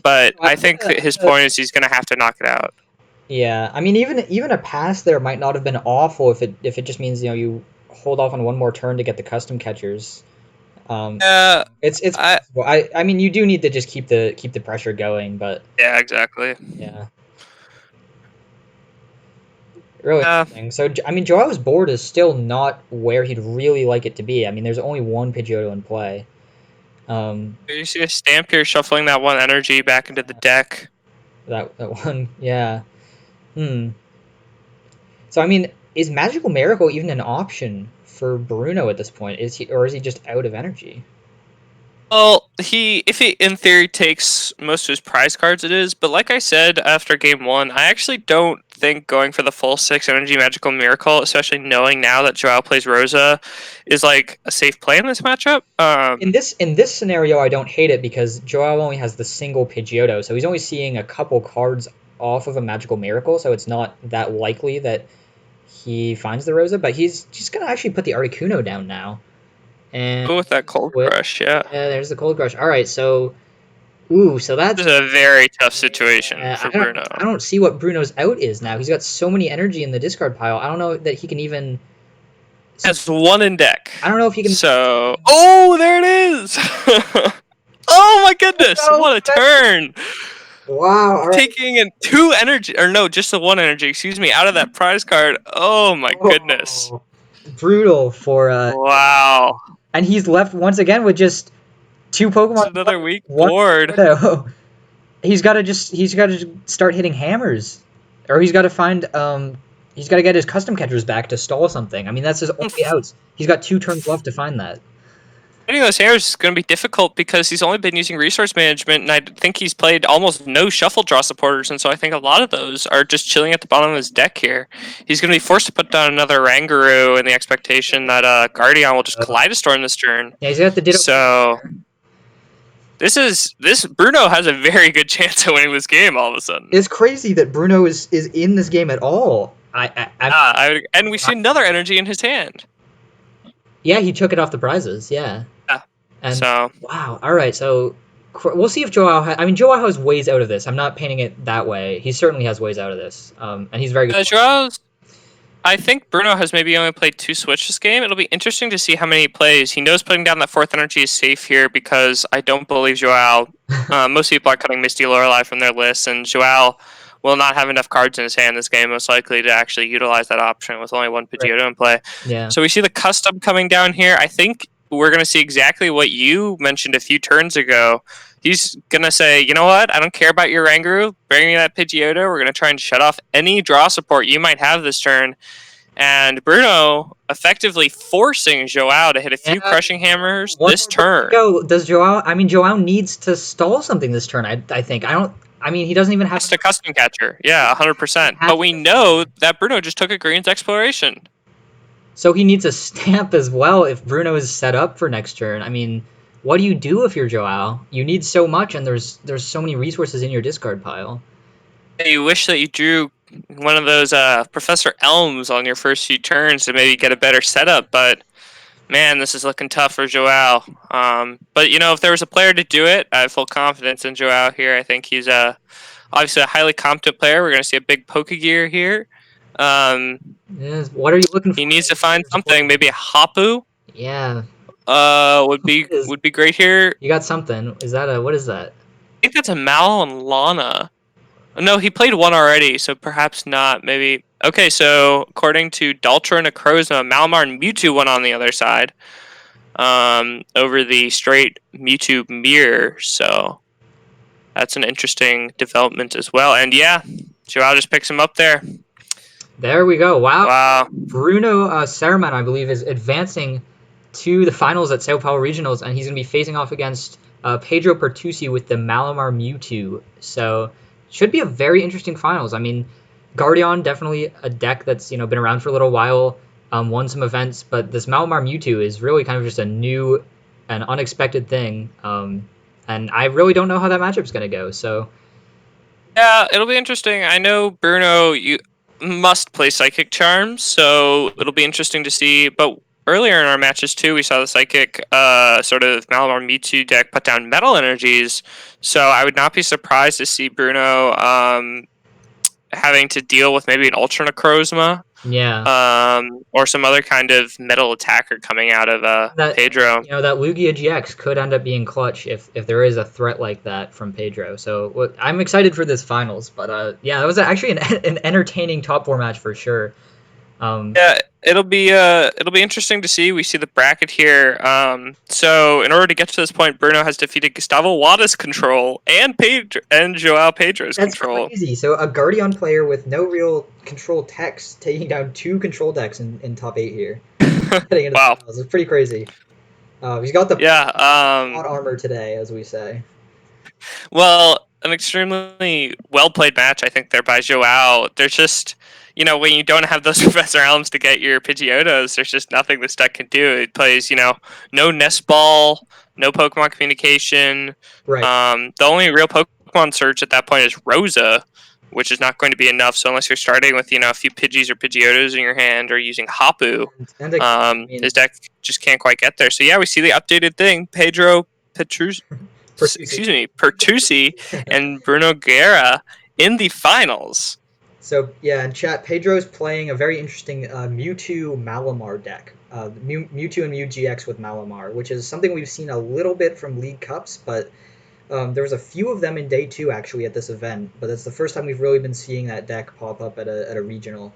but I think that his point is he's going to have to knock it out. Yeah, I mean, even a pass there might not have been awful if it just means you hold off on one more turn to get the custom catchers. It's possible. I mean, you do need to just keep the pressure going, but yeah, exactly. Yeah, really interesting. So I mean, Joao's board is still not where he'd really like it to be. I mean, there's only one Pidgeotto in play. You see a stamp here shuffling that one energy back into the deck. That one, yeah. So I mean, is Magical Miracle even an option for Bruno at this point? Is he just out of energy? Well, if he in theory takes most of his prize cards, it is. But like I said after game 1, I actually don't think going for the full 6 energy Magical Miracle, especially knowing now that Joao plays Rosa, is like a safe play in this matchup. In this scenario, I don't hate it because Joao only has the single Pidgeotto, so he's only seeing a couple cards off of a Magical Miracle, so it's not that likely that he finds the Rosa. But he's gonna actually put the Articuno down now. And go with that Cold Crush, yeah. Yeah, there's the Cold Crush. All right, so that's this is a very tough situation for Bruno. I don't see what Bruno's out is now. He's got so many energy in the discard pile. I don't know that he can even Has one in deck. I don't know if he can. So, oh, there it is! Oh my goodness! No, What a turn! wow! All right. Taking in 2 energy, or no, just the 1 energy. Excuse me, out of that prize card. Oh my goodness! Oh, brutal for Wow, and he's left once again with just 2 it's Pokemon, another weak one board. Pidgeotto. He's got to start hitting hammers, or he's got to get his custom catchers back to stall something. I mean, that's his only outs. He's got 2 turns left to find that. Getting those hairs is going to be difficult because he's only been using resource management, and I think he's played almost no shuffle draw supporters, and so I think a lot of those are just chilling at the bottom of his deck here. He's going to be forced to put down another Rangaroo in the expectation that Guardian will just Kaleidostorm this turn. Yeah, he's got the Ditto. So this Bruno has a very good chance of winning this game all of a sudden. It's crazy that Bruno is in this game at all. And we see another energy in his hand. Yeah, he took it off the prizes. Yeah. And so wow. All right. So we'll see if Joao. I mean, Joao has ways out of this. I'm not painting it that way. He certainly has ways out of this. And he's very good. Joao's. I think Bruno has maybe only played 2 Switch this game. It'll be interesting to see how many he plays. He knows putting down that 4th energy is safe here because I don't believe Joao. Most people are cutting Misty Lorelei from their lists, and Joao will not have enough cards in his hand this game, most likely, to actually utilize that option with only 1 Pidgeotto in play. Yeah. So we see the custom coming down here. I think we're going to see exactly what you mentioned a few turns ago. He's going to say, you know what? I don't care about your Rangaroo. Bring me that Pidgeotto. We're going to try and shut off any draw support you might have this turn. And Bruno effectively forcing Joao to hit a few crushing hammers this turn. Does Joao? I mean, Joao needs to stall something this turn. I think. I mean, he doesn't even have to custom catcher. Yeah, 100%. But we know that Bruno just took a Green's Exploration. So he needs a stamp as well if Bruno is set up for next turn. I mean, what do you do if you're Joao? You need so much, and there's so many resources in your discard pile. You wish that you drew one of those Professor Elms on your first few turns to maybe get a better setup, but man, this is looking tough for Joao. But, you know, if there was a player to do it, I have full confidence in Joao here. I think he's obviously a highly competent player. We're going to see a big Pokegear here. Yes. What are you looking for? He needs to find something, maybe a Hapu. Yeah. Would be great here. You got something. Is that what is that? I think that's a Mal and Lana. No, he played one already, so perhaps not. Maybe. Okay, so according to Daltra and Necrozma, Malamar and Mewtwo went on the other side. Over the straight Mewtwo mirror, so that's an interesting development as well. And yeah, Joao just picks him up there. There we go. Wow. Bruno Saruman, I believe, is advancing to the finals at Sao Paulo Regionals, and he's going to be facing off against Pedro Pertusi with the Malamar Mewtwo. So should be a very interesting finals. I mean, Guardian, definitely a deck that's been around for a little while, won some events, but this Malamar Mewtwo is really kind of just a new and unexpected thing. And I really don't know how that matchup's going to go. So yeah, it'll be interesting. I know Bruno, you must play Psychic Charms, so it'll be interesting to see. But earlier in our matches too, we saw the Psychic sort of Malamar Mewtwo deck put down Metal Energies. So I would not be surprised to see Bruno having to deal with maybe an Ultra Necrozma. Yeah. Or some other kind of metal attacker coming out of Pedro. That Lugia GX could end up being clutch if there is a threat like that from Pedro. So I'm excited for this finals. But yeah, that was actually an entertaining top 4 match for sure. Yeah, it'll be interesting to see. We see the bracket here. So in order to get to this point, Bruno has defeated Gustavo Wada's control and Joao Pedro's control. That's crazy. So a Guardian player with no real control techs taking down 2 control decks in top 8 here. Wow, it's pretty crazy. He's got the hot armor today, as we say. Well, an extremely well played match, I think, there by Joao. There's just, when you don't have those Professor Elms to get your Pidgeotos, there's just nothing this deck can do. It plays, no Nest Ball, no Pokemon Communication. Right. The only real Pokemon search at that point is Rosa, which is not going to be enough. So unless you're starting with, a few Pidgeys or Pidgeotos in your hand or using Hapu, his deck just can't quite get there. So yeah, we see the updated thing. Pedro Pertusi and Bruno Guerra in the finals. So yeah, in chat, Pedro's playing a very interesting Mewtwo Malamar deck. Mewtwo and Mew GX with Malamar, which is something we've seen a little bit from League Cups, but there was a few of them in day two actually at this event. But it's the first time we've really been seeing that deck pop up at a regional.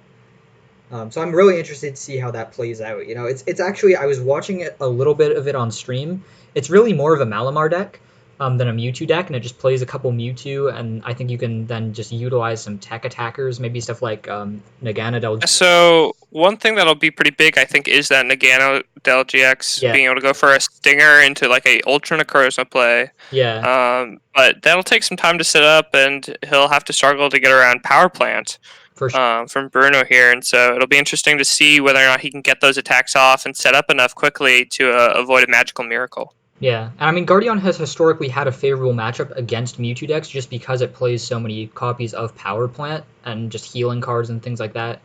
So I'm really interested to see how that plays out. You know, it's actually I was watching it a little bit of it on stream. It's really more of a Malamar deck than a Mewtwo deck, and it just plays a couple Mewtwo, and I think you can then just utilize some tech attackers, maybe stuff like Nagana Del. So one thing that'll be pretty big, I think, is that Nagano Del GX Yeah, being able to go for a stinger into like a Ultra Necrozma play. yeah, But that'll take some time to set up, and he'll have to struggle to get around Power Plant for sure. from Bruno here. And so it'll be interesting to see whether or not he can get those attacks off and set up enough quickly to avoid a magical miracle. Yeah, and I mean Guardian has historically had a favorable matchup against Mewtwo decks just because it plays so many copies of Power Plant and just healing cards and things like that.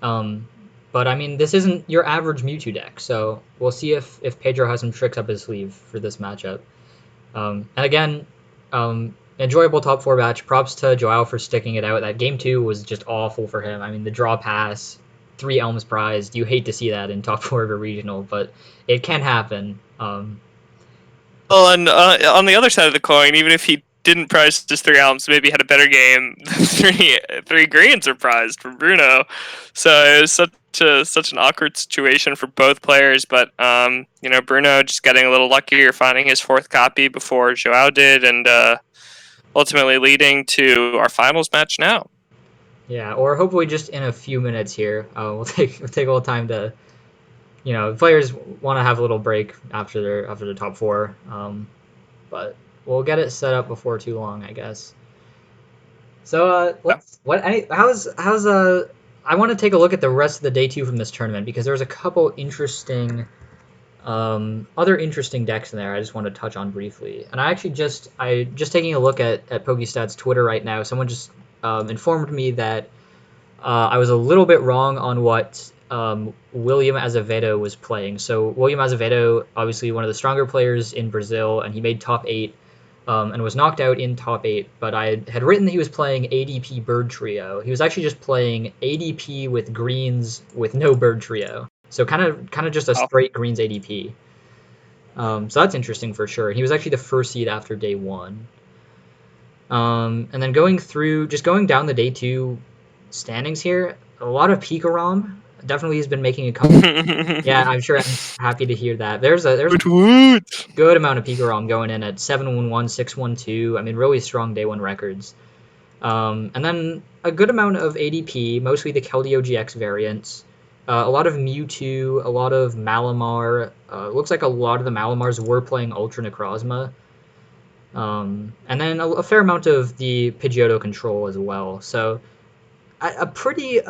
Um, but I mean, this isn't your average Mewtwo deck, so we'll see if Pedro has some tricks up his sleeve for this matchup. And again, enjoyable top four match. Props to Joao for sticking it out. That game two was just awful for him. I mean, the draw pass, 3 Elms prized. You hate to see that in top four of a regional, but it can happen. Well, and on the other side of the coin, even if he didn't prize his 3 Elms, maybe had a better game. Three greens are prized from Bruno, so it was such an awkward situation for both players. But Bruno just getting a little luckier, finding his fourth copy before Joao did, and ultimately leading to our finals match now. Yeah, or hopefully just in a few minutes here, we'll take a little time to, players want to have a little break after the top four, but we'll get it set up before too long, I guess. So Yeah. I want to take a look at the rest of the day two from this tournament because there's a couple interesting other interesting decks in there I just want to touch on briefly. And I just taking a look at PokeStats Twitter right now. Someone just informed me that I was a little bit wrong on what William Azevedo was playing. So William Azevedo, obviously one of the stronger players in Brazil, and he made top eight and was knocked out in top eight. But I had written that he was playing ADP Bird Trio. He was actually just playing ADP with greens with no Bird Trio. So kind of just a Oh. straight greens ADP. So that's interesting for sure. He was actually the first seed after day one. And then going down the day two standings here, a lot of Pikarom. Definitely has been making a couple. Yeah, I'm sure. I'm happy to hear that. There's a good amount of Pikarom going in at 711, 612. I mean, really strong day one records. And then a good amount of ADP, mostly the Keldeo GX variants. A lot of Mewtwo, a lot of Malamar. Looks like a lot of the Malamars were playing Ultra Necrozma. And then a fair amount of the Pidgeotto control as well. So a pretty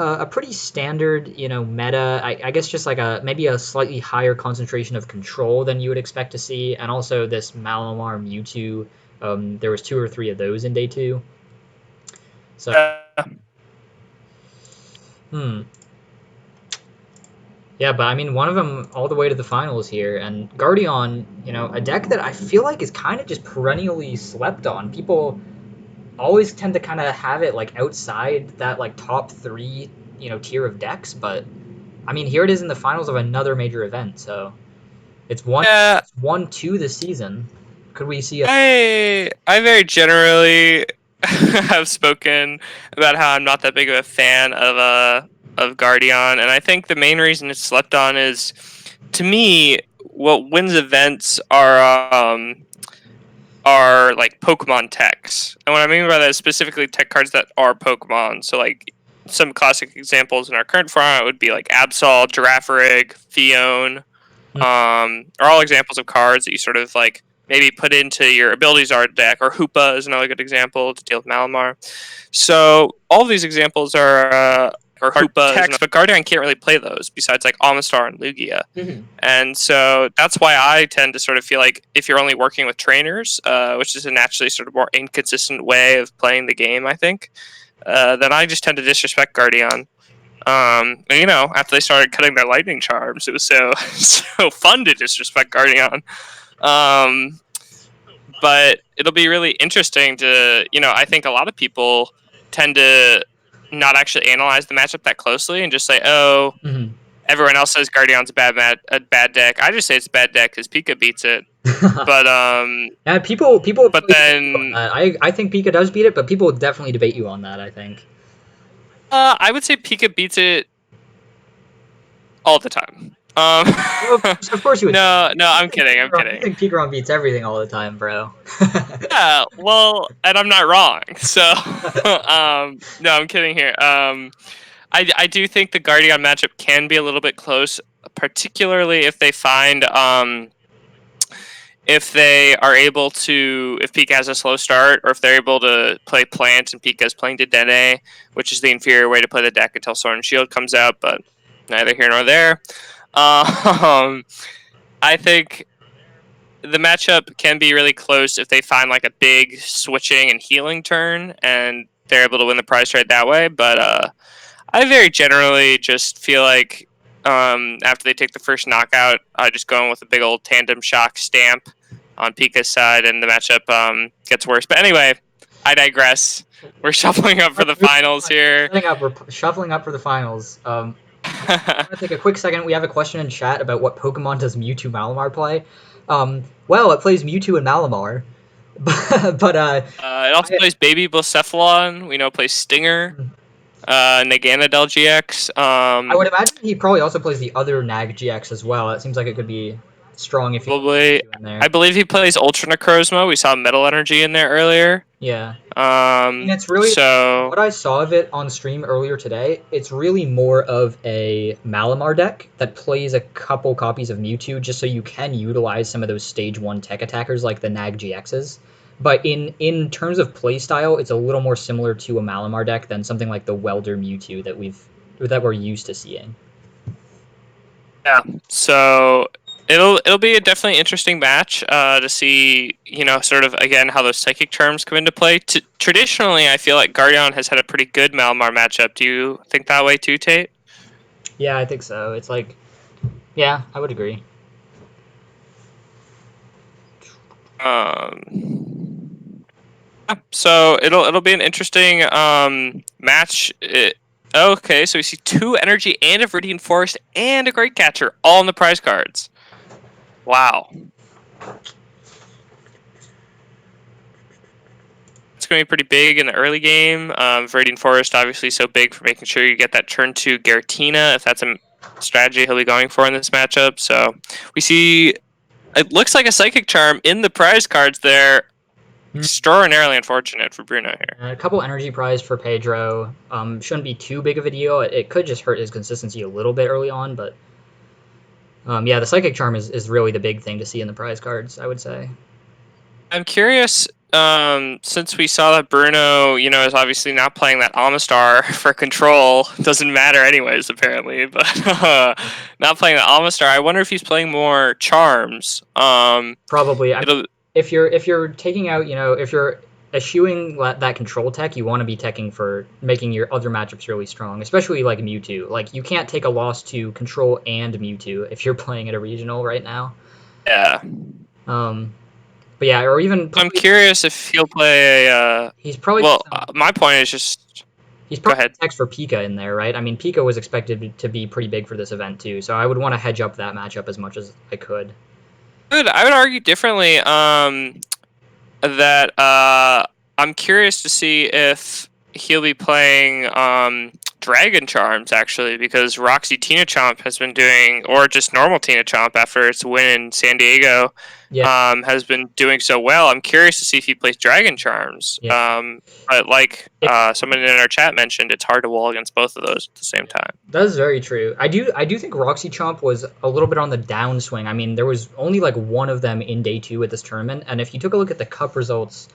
standard, meta. I guess just like maybe a slightly higher concentration of control than you would expect to see, and also this Malamar Mewtwo. There was 2 or 3 of those in day two. So, yeah, but I mean, one of them all the way to the finals here, and Guardian, a deck that I feel like is kind of just perennially slept on. People always tend to kind of have it like outside that like top 3, tier of decks, but I mean, here it is in the finals of another major event, so it's Yeah, 1-2 this season. Could we see a I very generally have spoken about how I'm not that big of a fan of Guardian, and I think the main reason it's slept on is, to me, what wins events are like Pokemon techs, and what I mean by that is specifically tech cards that are Pokemon. So like some classic examples in our current format would be like Absol, Girafarig, Fion, are all examples of cards that you sort of like maybe put into your abilities art deck, or Hoopa is another good example to deal with Malamar. So all of these examples are Hoopa techs, but Guardian can't really play those besides like Amistar and Lugia. Mhm. And so that's why I tend to sort of feel like if you're only working with trainers, which is a naturally sort of more inconsistent way of playing the game, I think, then I just tend to disrespect Guardian. And, after they started cutting their lightning charms, it was so so fun to disrespect Guardian. But it'll be really interesting to, I think a lot of people tend to not actually analyze the matchup that closely and just say, oh, Mhm. everyone else says Guardian's a bad deck. I just say it's a bad deck because Pika beats it. But Yeah, people would but probably debate you on then that. I think Pika does beat it, but people would definitely debate you on that, I think. I would say Pika beats it all the time. Well, of course you would say that. no, I'm kidding. I'm You kidding. think Pikarom beats everything all the time, bro. Yeah, well, and I'm not wrong. So, no, I'm kidding here. I do think the Guardian matchup can be a little bit close, particularly if they find if they are able to, if Pika has a slow start, or if they're able to play Plant and Pika's playing Dedenne, which is the inferior way to play the deck until Sword and Shield comes out, but neither here nor there. Um, I think the matchup can be really close if they find like a big switching and healing turn and they're able to win the prize trade that way. But I very generally just feel like after they take the first knockout, just going with a big old tandem shock stamp on Pika's side, and the matchup gets worse. But anyway, I digress. We're shuffling up for the finals here. We're shuffling up for the finals. I want to take a quick second. We have a question in chat about what Pokemon does Mewtwo Malamar play. Well, it plays Mewtwo and Malamar, but It also plays Baby Blacephalon. We know it plays Stinger, Naganadel GX. I would imagine he probably also plays the other Nag GX as well. It seems like it could be strong if you put Probably, Mewtwo in there. I believe he plays Ultra Necrozma. We saw Metal Energy in there earlier. Yeah. I mean, it's really So what I saw of it on stream earlier today. It's really more of a Malamar deck that plays a couple copies of Mewtwo just so you can utilize some of those stage 1 tech attackers like the Nag GXs. But in terms of playstyle, it's a little more similar to a Malamar deck than something like the Welder Mewtwo that we're used to seeing. yeah, so it'll be a definitely interesting match to see, sort of again how those psychic charms come into play. Traditionally, I feel like Guardian has had a pretty good Malamar matchup. Do you think that way too, Tate? Yeah, I think so. It's like, yeah, I would agree. So it'll be an interesting match. Okay, so we see 2 energy and a Viridian Forest and a Great Catcher all in the prize cards. Wow. It's going to be pretty big in the early game. Viridian Forest obviously so big for making sure you get that turn 2 Giratina, if that's a strategy he'll be going for in this matchup. So we see, it looks like a Psychic Charm in the prize cards there. Extraordinarily unfortunate for Bruno here. A couple energy prize for Pedro. Shouldn't be too big of a deal. It could just hurt his consistency a little bit early on, but yeah, the Psychic Charm is really the big thing to see in the prize cards, I would say. I'm curious, since we saw that Bruno, is obviously not playing that Amistar for control. Doesn't matter anyways, apparently, but not playing the Amistar. I wonder if he's playing more charms. Probably. If you're taking out, if you're eschewing that control tech, you want to be teching for making your other matchups really strong, especially like Mewtwo. Like, you can't take a loss to control and Mewtwo if you're playing at a regional right now. Yeah. But yeah, or even I'm curious if he'll play he's probably my point is just he's probably text for Pika in there, right? I mean, Pika was expected to be pretty big for this event too, so I would want to hedge up that matchup as much as I could. I would argue differently. That I'm curious to see if he'll be playing Dragon Charms actually, because Roxy Tina Chomp has been doing, or just normal Tina Chomp after its win in San Diego, has been doing so well. I'm curious to see if he plays Dragon Charms. But like someone in our chat mentioned, it's hard to wall against both of those at the same time. That is very true. I do think Roxy Chomp was a little bit on the downswing. I mean, there was only like one of them in day 2 at this tournament, and if you took a look at the cup results,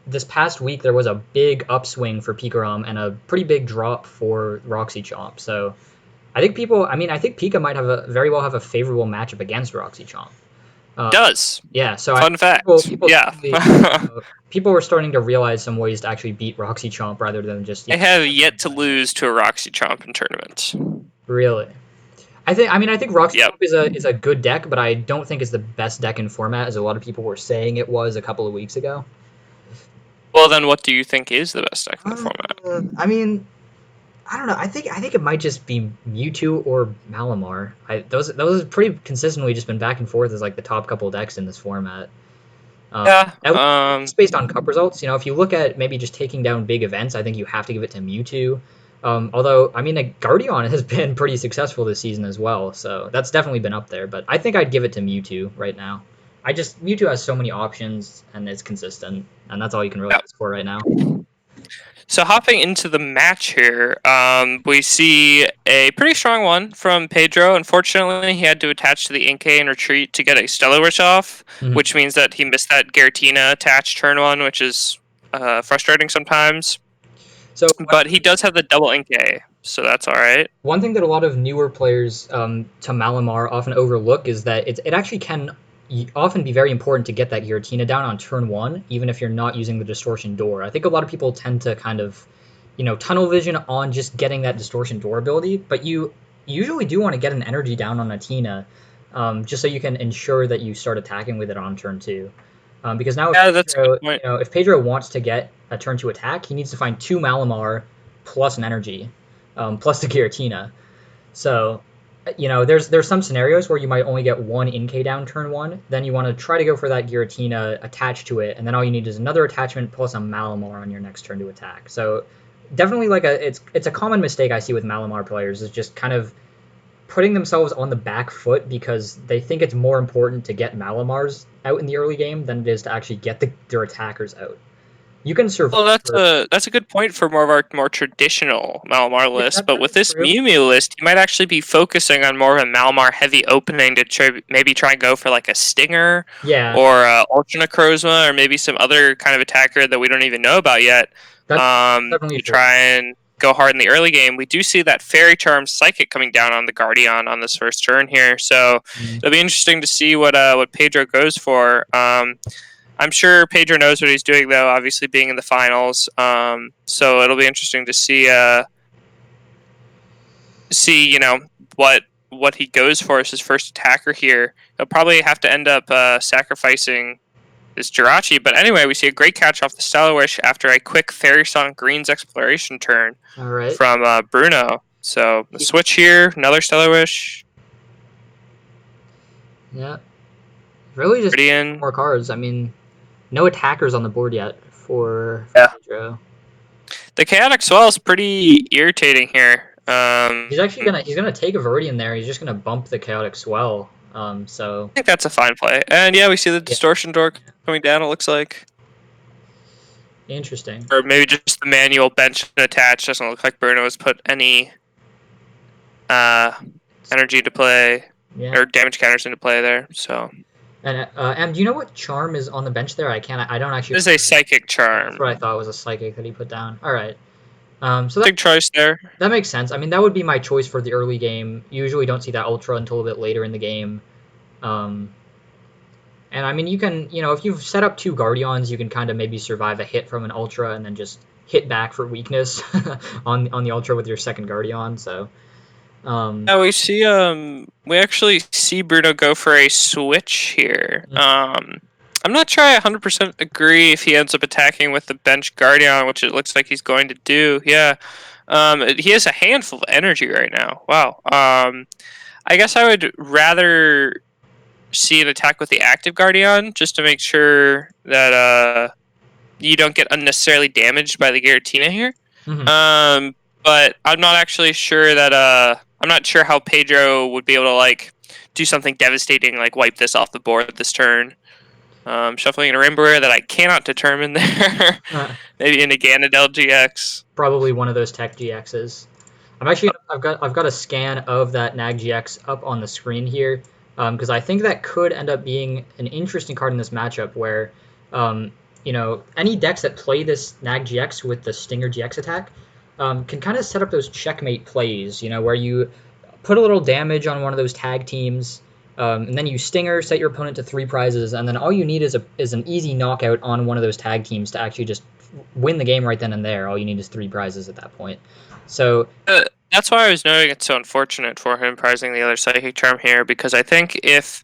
this past week there was a big upswing for Pikarom and a pretty big drop for Roxy Chomp. So I think I think Pika might very well have a favorable matchup against Roxy Chomp. Does. Yeah, so fun fact. People were starting to realize some ways to actually beat Roxy Chomp rather than just. They have yet to lose to a Roxy Chomp in tournaments. Really, I think Roxy Chomp is a good deck, but I don't think it's the best deck in format, as a lot of people were saying it was a couple of weeks ago. Well, then, what do you think is the best deck in the format? I mean, I don't know. I think it might just be Mewtwo or Malamar. Those have pretty consistently just been back and forth as like the top couple decks in this format. Yeah. At least based on cup results. If you look at maybe just taking down big events, I think you have to give it to Mewtwo. Although I mean, like, Guardian has been pretty successful this season as well, so that's definitely been up there. But I think I'd give it to Mewtwo right now. Mewtwo has so many options and it's consistent, and that's all you can really Yeah. ask for right now. So hopping into the match here, we see a pretty strong one from Pedro. Unfortunately, he had to attach to the Inkay and retreat to get a Stellar Wish off, Mhm. which means that he missed that Giratina attached turn one, which is frustrating sometimes. So But he does have the double Inkay, so that's all right. one thing that a lot of newer players to Malamar often overlook is that it actually can often be very important to get that Giratina down on turn one, even if you're not using the Distortion Door. I think a lot of people tend to kind of, tunnel vision on just getting that Distortion Door ability, but you usually do want to get an energy down on a Tina, just so you can ensure that you start attacking with it on turn two. Because now, Yeah, that's a good point. If Pedro wants to get a turn two attack, he needs to find two Malamar plus an energy, plus the Giratina. So, there's some scenarios where you might only get one Inkay down turn one. Then you want to try to go for that Giratina attached to it, and then all you need is another attachment plus a Malamar on your next turn to attack. So, definitely it's a common mistake I see with Malamar players is just kind of putting themselves on the back foot because they think it's more important to get Malamars out in the early game than it is to actually get their attackers out. You can survive. Well, that's a good point for more of our more traditional Malamar Yeah, lists. that, But that with is this true. Mew Mew list, you might actually be focusing on more of a Malamar heavy opening to maybe try and go for like a Stinger Yeah, or Ultra Necrozma or maybe some other kind of attacker that we don't even know about yet. that's definitely To true. try and go hard in the early game. We do see that Fairy Charm Psychic coming down on the Guardian on this first turn here, so Mm. it'll be interesting to see what Pedro goes for. I'm sure Pedro knows what he's doing, though. Obviously, being in the finals, so it'll be interesting to see what he goes for as his first attacker here. He'll probably have to end up sacrificing this Jirachi. But anyway, we see a great catch off the Stellar Wish after a quick Fairy Song Green's exploration turn All right. from Bruno. So the He- switch here, another Stellar Wish. Yeah. Really just Meridian. more cards. I mean, no attackers on the board yet for Yeah. Pedro. The Chaotic Swell is pretty irritating here. He's gonna take a Viridian there. He's just gonna bump the Chaotic Swell. So I think that's a fine play. And yeah, we see the yeah, Distortion Door coming down, it looks like. interesting. Or maybe just the manual bench attached. Doesn't look like Bruno has put any uh, energy to play Yeah. or damage counters into play there. So And do you know what charm is on the bench there? I don't actually. this is a Psychic That's Charm. what I thought was a psychic that he put down. All right. So Big choice there. that makes sense. I mean, that would be my choice for the early game. You usually don't see that ultra until a bit later in the game. Um, and I mean, you can, if you've set up two Guardians, you can kind of maybe survive a hit from an ultra and then just hit back for weakness on the ultra with your second Guardian. So, Now we actually see Bruno go for a switch here. I'm not sure I 100% agree if he ends up attacking with the bench Guardian, which it looks like he's going to do. Yeah. He has a handful of energy right now. Wow. I guess I would rather see an attack with the active Guardian just to make sure that you don't get unnecessarily damaged by the Giratina here. mhm. But I'm not actually sure that I'm not sure how Pedro would be able to do something devastating like wipe this off the board this turn. Shuffling a Rainbow Rare that I cannot determine there. Maybe in a Ganondel GX. Probably one of those Tech GXs. I've got a scan of that Nag GX up on the screen here, because I think that could end up being an interesting card in this matchup where, any decks that play this Nag GX with the Stinger GX attack, can kind of set up those checkmate plays, where you put a little damage on one of those tag teams, and then you Stinger, set your opponent to 3 prizes, and then all you need is an easy knockout on one of those tag teams to actually just win the game right then and there. All you need is 3 prizes at that point. So That's why I was noting it's so unfortunate for him prizing the other Psychic Charm here, because I think if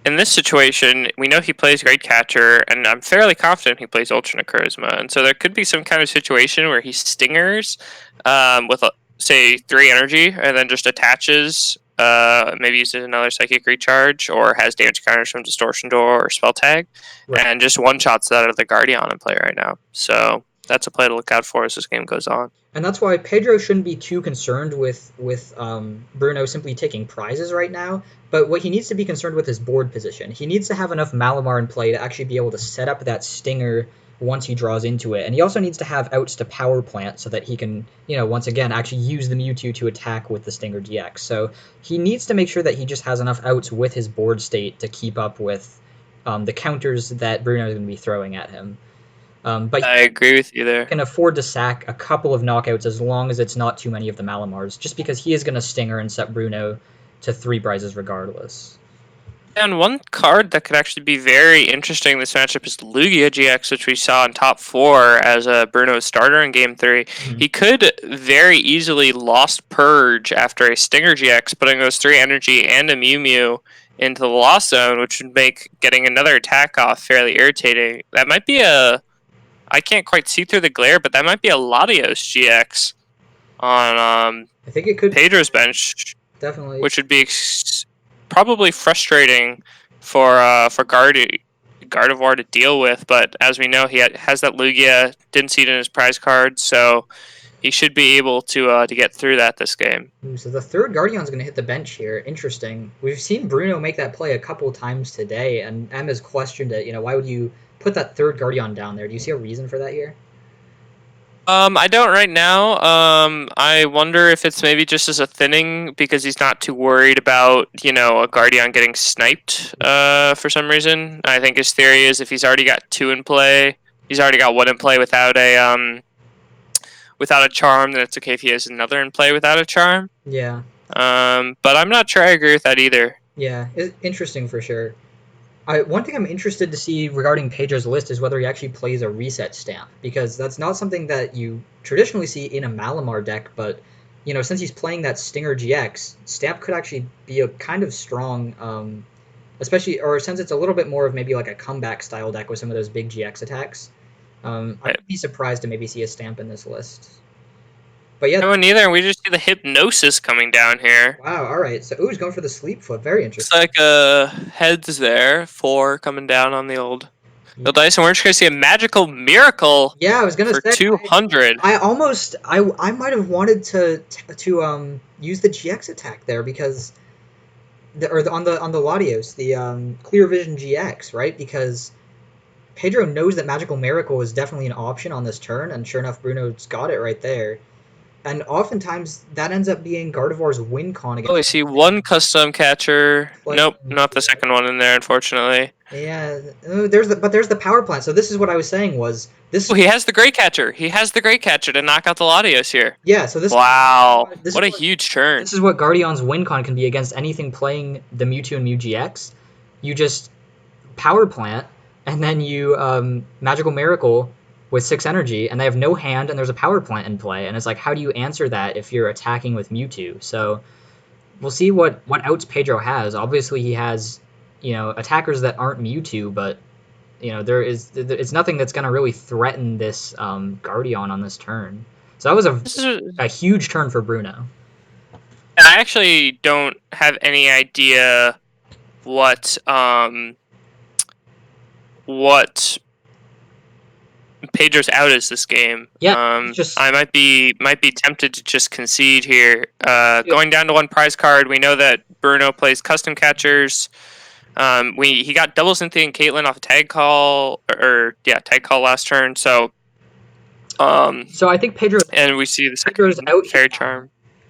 in this situation, we know he plays Great Catcher, and I'm fairly confident he plays Ultra Necrozma, and so there could be some kind of situation where he Stingers with say 3 energy and then just attaches, maybe uses another psychic recharge or has damage counters from distortion door or spell tag, Right. and just one shots that out of the Guardian in play right now. So that's a play to look out for as this game goes on. And that's why Pedro shouldn't be too concerned with Bruno simply taking prizes right now. But what he needs to be concerned with is board position. He needs to have enough Malamar in play to actually be able to set up that Stinger once he draws into it. And he also needs to have outs to power plant so that he can, once again, actually use the Mewtwo to attack with the Stinger GX. So he needs to make sure that he just has enough outs with his board state to keep up with the counters that Bruno is going to be throwing at him. But I agree with you there. can afford to sack a couple of knockouts as long as it's not too many of the Malamars, just because he is going to Stinger and set Bruno to 3 prizes regardless. And one card that could actually be very interesting in this matchup is Lugia GX, which we saw in top 4 as a Bruno starter in Game 3. Mm-hmm. He could very easily Lost Purge after a Stinger GX, putting those 3 energy and a Mew Mew into the Lost Zone, which would make getting another attack off fairly irritating. That might be I can't quite see through the glare, but that might be a Latios GX on I think it could Pedro's bench, definitely, which would be probably frustrating for Gardevoir to deal with. But as we know, he has that Lugia. Didn't see it in his prize card, so he should be able to get through that this game. Ooh, so the third Guardian's going to hit the bench here. Interesting. We've seen Bruno make that play a couple times today, and Emma's questioned it. Why would you put that third Guardian down there? Do you see a reason for that here? I don't right now. I wonder if it's maybe just as a thinning because he's not too worried about, a Guardian getting sniped for some reason. I think his theory is if he's already got 2 in play, he's already got 1 in play without a charm, then it's okay if he has another in play without a charm. Yeah. But I'm not sure I agree with that either. Yeah, it's interesting for sure. One thing I'm interested to see regarding Pedro's list is whether he actually plays a reset stamp, because that's not something that you traditionally see in a Malamar deck, but since he's playing that Stinger GX, stamp could actually be a kind of strong, especially, or since it's a little bit more of maybe like a comeback style deck with some of those big GX attacks. I'd be surprised to maybe see a stamp in this list. But yeah, No, neither. We just see the Hypnosis coming down here. wow, all right. So, he's going for the Sleep Foot. Very Looks interesting. like heads there, 4 coming down on the old dice, and we're just gonna see a magical miracle. Yeah, I was gonna for say 200. I might have wanted to use the GX attack there because on the Latios, the Clear Vision GX, right? Because Pedro knows that Magical Miracle is definitely an option on this turn, and sure enough, Bruno's got it right there. And oftentimes that ends up being Gardevoir's win con against. Oh, I see one custom catcher. Nope, not the second one in there, unfortunately. Yeah, there's the power plant. So this is what I was saying was this. Oh, he has the great catcher. He has the great catcher to knock out the Latios here. Yeah, so this. Wow, this what a huge turn. This is what Guardian's win con can be against anything playing the Mewtwo and Mew GX. You just power plant, and then you Magical Miracle with 6 energy, and they have no hand, and there's a power plant in play, and it's like, how do you answer that if you're attacking with Mewtwo? So we'll see what outs Pedro has. Obviously, he has, attackers that aren't Mewtwo, but it's nothing that's going to really threaten this Guardian on this turn. So that was a huge turn for Bruno. I actually don't have any idea what Pedro's out is this game. Yeah, I might be tempted to just concede here. Going down to 1 prize card, we know that Bruno plays custom catchers. He got double Cynthia and Caitlyn off a tag call last turn. So I think Pedro, and we see the second Fairy Charm.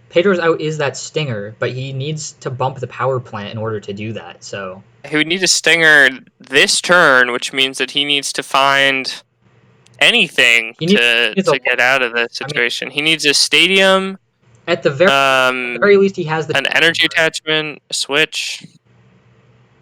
Pedro's out is that Stinger, but he needs to bump the power plant in order to do that. So he would need a Stinger this turn, which means that he needs to find anything to get out of this situation. He needs a stadium. At the very least, he has an energy attachment, a switch.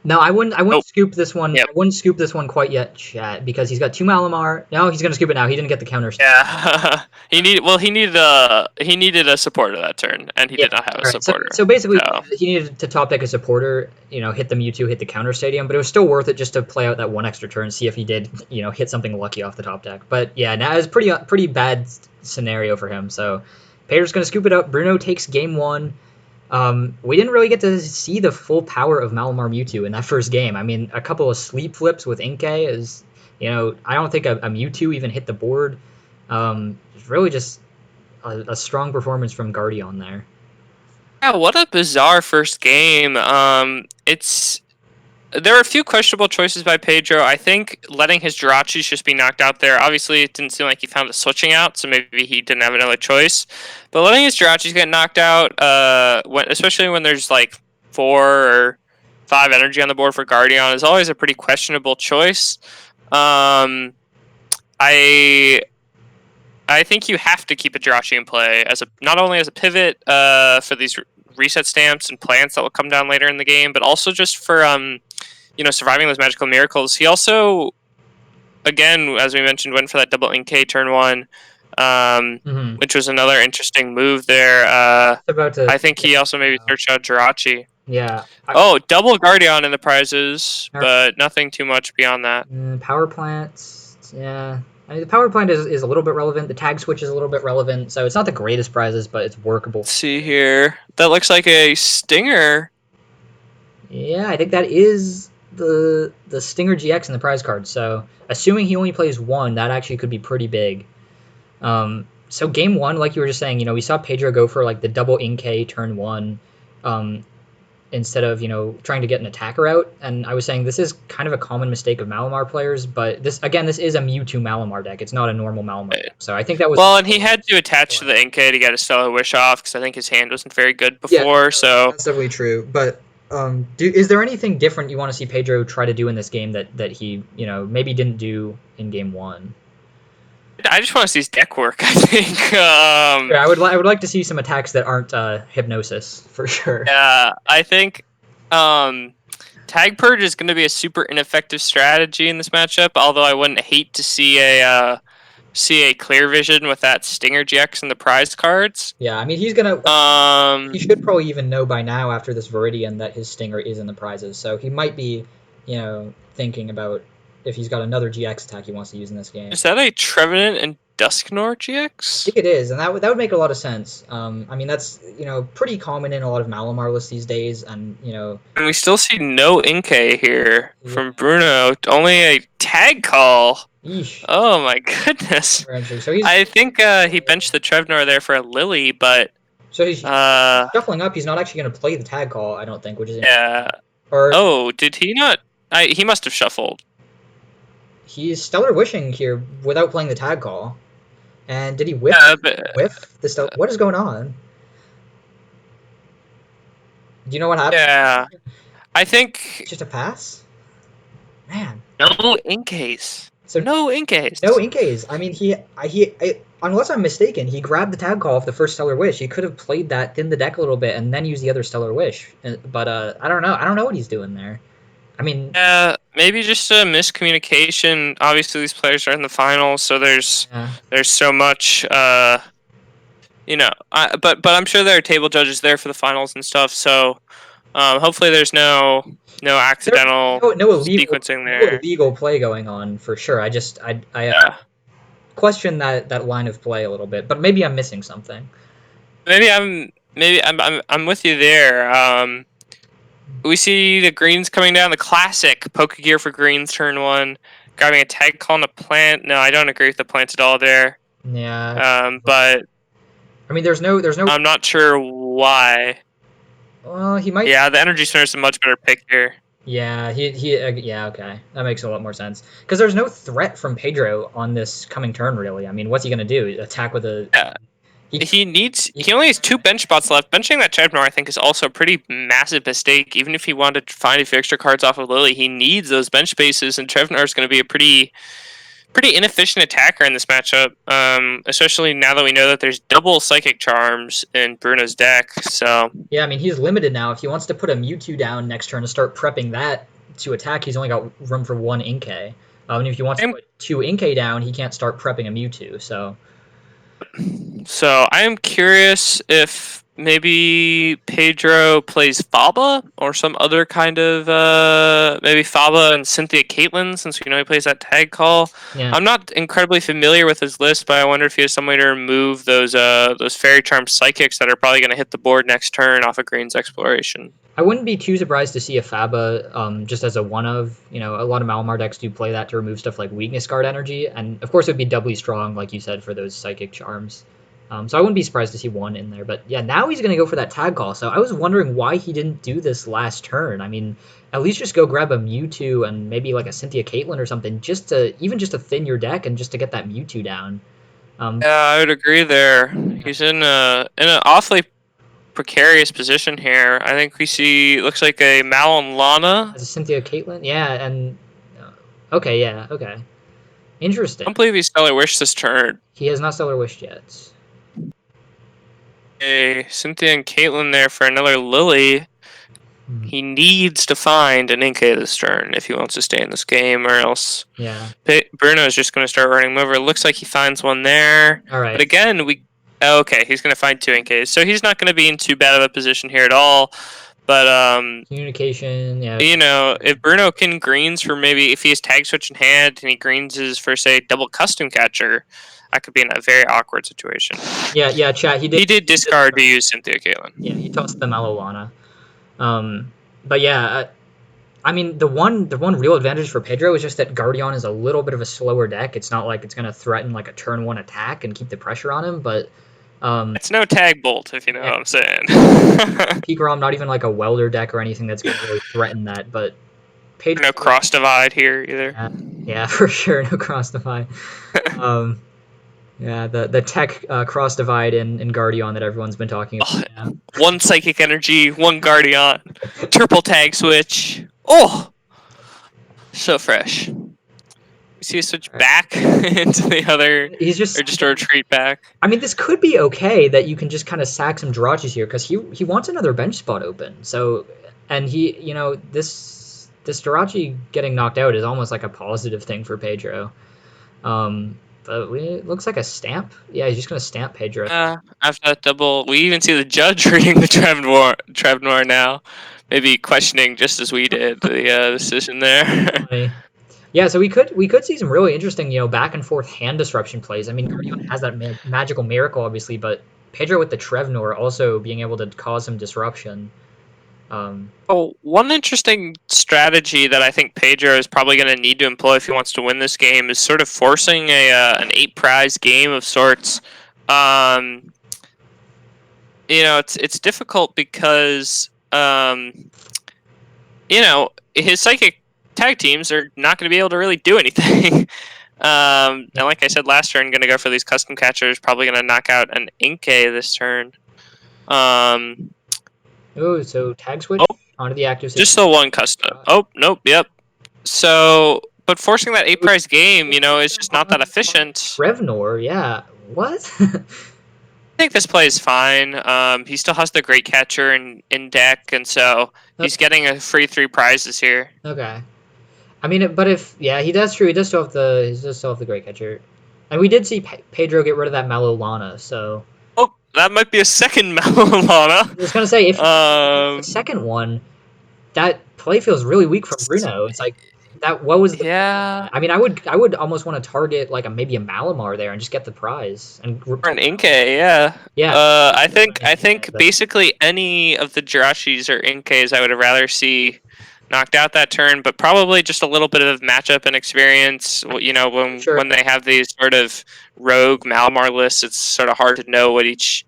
No, I wouldn't scoop this one. Yep. I wouldn't scoop this one quite yet, chat, because he's got 2 Malamar. No, he's gonna scoop it now. He didn't get the counter. Yeah, he needed a supporter that turn, and he did not have a supporter. So basically, he needed to top deck a supporter. Hit the Mewtwo, hit the counter stadium, but it was still worth it just to play out that 1 extra turn, see if he did, hit something lucky off the top deck. But yeah, now it's pretty bad scenario for him. So Pedro's going to scoop it up. Bruno takes game one. We didn't really get to see the full power of Malamar Mewtwo in that first game. I mean, a couple of sleep flips with Inkay is, I don't think a Mewtwo even hit the board. It's really just a strong performance from Guardian there. Yeah, what a bizarre first game. There were a few questionable choices by Pedro. I think letting his Jirachis just be knocked out there. Obviously, it didn't seem like he found a switching out, so maybe he didn't have another choice. But letting his Jirachis get knocked out, especially when there's like 4 or 5 energy on the board for Guardian, is always a pretty questionable choice. I think you have to keep a Jirachi in play not only as a pivot for these reset stamps and plants that will come down later in the game, but also just for surviving those magical miracles. He also, again, as we mentioned, went for that double Inkay turn 1, which was another interesting move there. I think he also maybe searched out Jirachi. Yeah. Double Guardian in the prizes, but nothing too much beyond that. Power plants, yeah. I mean, the power plant is a little bit relevant. The tag switch is a little bit relevant, so it's not the greatest prizes, but it's workable. Let's see here. That looks like a Stinger. Yeah, I think that is the Stinger GX in the prize card. So, assuming he only plays one, that actually could be pretty big. So game one, like you were just saying, we saw Pedro go for like the double Inkay turn 1. Instead of trying to get an attacker out. And I was saying this is kind of a common mistake of Malamar players, but this is a Mewtwo Malamar deck. It's not a normal Malamar deck. So I think that was and he had to attach to the Inkay to get a Stellar Wish off because I think his hand wasn't very good before. Yeah, so that's definitely true. But is there anything different you want to see Pedro try to do in this game that he maybe didn't do in game 1? I just want to see his deck work. I think. Yeah, I would like to see some attacks that aren't Hypnosis for sure. Yeah, I think Tag Purge is going to be a super ineffective strategy in this matchup. Although I wouldn't hate to see a Clear Vision with that Stinger GX and the prize cards. Yeah, I mean he's gonna. He should probably even know by now after this Viridian that his Stinger is in the prizes, so he might be, thinking about if he's got another GX attack he wants to use in this game. Is that a Trevenant and Dusknoir GX? I think it is, and that would make a lot of sense. I mean, that's pretty common in a lot of Malamar lists these days, and And we still see no Inkay here from Bruno. Only a tag call. Yeesh. Oh my goodness! So I think he benched the Trevnor there for a Lily, but so he's shuffling up. He's not actually going to play the tag call, I don't think, which is did he not? He must have shuffled. He's Stellar Wishing here without playing the tag call. And did he whiff? Whiff the Stellar? What is going on? Do you know what happened? Yeah, I think it's just a pass. Man, no Inkays. So no Inkays. No Inkays. I mean, he unless I'm mistaken, he grabbed the tag call off the first Stellar Wish. He could have played that, thinned the deck a little bit, and then used the other Stellar Wish. But I don't know. I don't know what he's doing there. I mean, maybe just a miscommunication. Obviously, these players are in the finals, so there's so much, but I'm sure there are table judges there for the finals and stuff. So hopefully, there's no accidental sequencing there. No illegal play going on for sure. I question that line of play a little bit, but maybe I'm missing something. Maybe I'm with you there. We see the greens coming down. The classic Pokegear for greens turn 1. Grabbing a tag call on a plant. No, I don't agree with the plants at all there. Yeah. But I mean, there's no. I'm not sure why. Well, he might. Yeah, the energy center is a much better pick here. Yeah, yeah, okay. That makes a lot more sense. Because there's no threat from Pedro on this coming turn, really. I mean, what's he going to do? Attack with a... Yeah. He only has 2 bench spots left. Benching that Chebnor, I think, is also a pretty massive mistake. Even if he wanted to find a few extra cards off of Lily, he needs those bench spaces, and Chebnor is going to be a pretty inefficient attacker in this matchup, especially now that we know that there's double Psychic Charms in Bruno's deck. So yeah, I mean, he's limited now. If he wants to put a Mewtwo down next turn to start prepping that to attack, he's only got room for 1 Inkay. And if he wants to put 2 Inkay down, he can't start prepping a Mewtwo. So I am curious if maybe Pedro plays Faba or some other kind of maybe Faba and Cynthia Caitlyn, since we know he plays that tag call. Yeah. I'm not incredibly familiar with his list, but I wonder if he has some way to remove those Fairy Charm Psychics that are probably going to hit the board next turn off of Green's Exploration. I wouldn't be too surprised to see a Faba just as a one of. You know, a lot of Malamar decks do play that to remove stuff like Weakness Guard energy, and of course it would be doubly strong, like you said, for those Psychic Charms. So I wouldn't be surprised to see one in there. But yeah, now he's going to go for that tag call. So I was wondering why he didn't do this last turn. I mean, at least just go grab a Mewtwo and maybe like a Cynthia Caitlyn or something, just to thin your deck and just to get that Mewtwo down. Yeah, I would agree there. He's in an awfully precarious position here. I think we see looks like a Malon Lana. As a Cynthia Caitlyn, yeah, and okay, yeah, okay, I interesting. don't believe he's Stellar Wish this turn. He has not Stellar Wish yet. A Cynthia and Caitlyn there for another Lily. Hmm. He needs to find an Inkay this turn if he wants to stay in this game, or else Yeah. Bruno is just going to start running him over. It looks like he finds one there. All right. But again, okay, he's going to find two Inkays. So he's not going to be in too bad of a position here at all. But Communication, yeah. you know, if Bruno can greens for maybe if he has tag switch in hand and he greens his for say double custom catcher, I could be in a very awkward situation. Yeah, chat. He did discard to use Cynthia Caitlyn. Yeah, he tossed the Malolana. But yeah, I mean the one real advantage for Pedro is just that Guardian is a little bit of a slower deck. It's not like it's gonna threaten like a turn one attack and keep the pressure on him, but It's no tag bolt, if you know yeah. what I'm saying. Pikarom, not even like a welder deck or anything that's gonna really threaten that, but Pedro, no cross divide here either. yeah, for sure, no cross divide. Yeah, the tech cross divide in Guardian that everyone's been talking about. Yeah. One psychic energy, one Guardian, triple tag switch. Oh, so fresh. You see a switch back into the other, he's just or just a retreat back. I mean, this could be okay that you can just kind of sack some Jirachis here because he wants another bench spot open. So, and he, you know, this Jirachi getting knocked out is almost like a positive thing for Pedro. But it looks like a stamp. Yeah, he's just gonna stamp Pedro. After that double, we even see the judge reading the Trev Noir now, maybe questioning just as we did the decision there. Yeah, so we could see some really interesting, you know, back and forth hand disruption plays. I mean, Guardian has that magical miracle, obviously, but Pedro with the Trevnor also being able to cause some disruption. One interesting strategy that I think Pedro is probably going to need to employ if he wants to win this game is sort of forcing an 8-prize game of sorts. You know, it's difficult because you know, his psychic tag teams are not going to be able to really do anything. And like I said last turn, going to go for these custom catchers. Probably going to knock out an Inkay this turn. Oh, so tag switch onto the active system. Just the one custom. Oh, nope, yep. So, but forcing that 8-prize game, you know, is just not that efficient. Trevnor, yeah. What? I think this play is fine. He still has the great catcher in deck, and so he's getting a free 3 prizes here. Okay. I mean, but if he does true. He does still have the great catcher, and we did see Pedro get rid of that Malolana. So that might be a second Malolana. I was gonna say if the second one, that play feels really weak from Bruno. It's like that. What was? I mean, I would almost want to target like maybe a Malamar there and just get the prize and or an Inkay, yeah. Yeah. I think basically any of the Jirachis or Inkays I would have rather see knocked out that turn, but probably just a little bit of matchup and experience. You know, when they have these sort of rogue Malamar lists, it's sort of hard to know what each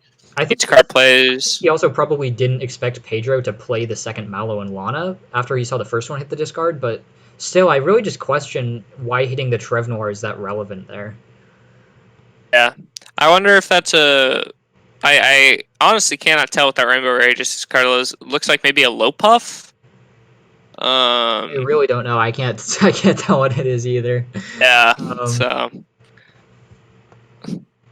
card plays. He also probably didn't expect Pedro to play the second Malo and Lana after he saw the first one hit the discard, but still, I really just question why hitting the Trevnor is that relevant there. Yeah. I wonder if that's I honestly cannot tell what that Rainbow Rageous card is. It looks like maybe a low puff. I really don't know. I can't tell what it is either. Yeah.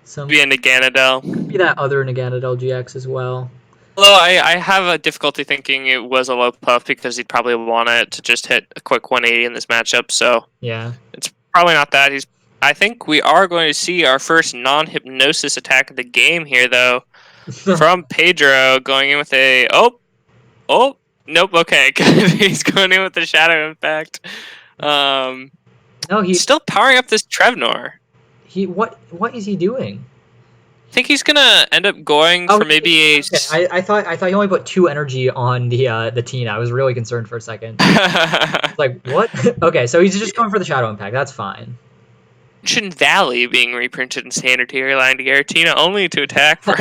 So be a Naganadel. Could be that other Naganadel GX as well. Although I have a difficulty thinking it was a low puff because he'd probably want it to just hit a quick 180 in this matchup. So yeah, it's probably not that. I think we are going to see our first non-hypnosis attack of the game here, though. from Pedro, going in with a nope, okay, he's going in with the Shadow Impact. No, Still powering up this Trevnor. what is he doing? I think he's gonna end up going Oh, for maybe a. okay. I thought he only put 2 energy on the Teen. I was really concerned for a second. It's like what? Okay, so he's just going for the Shadow Impact. That's fine. Ancient Valley being reprinted in Standard here, allowing Giratina only to attack for.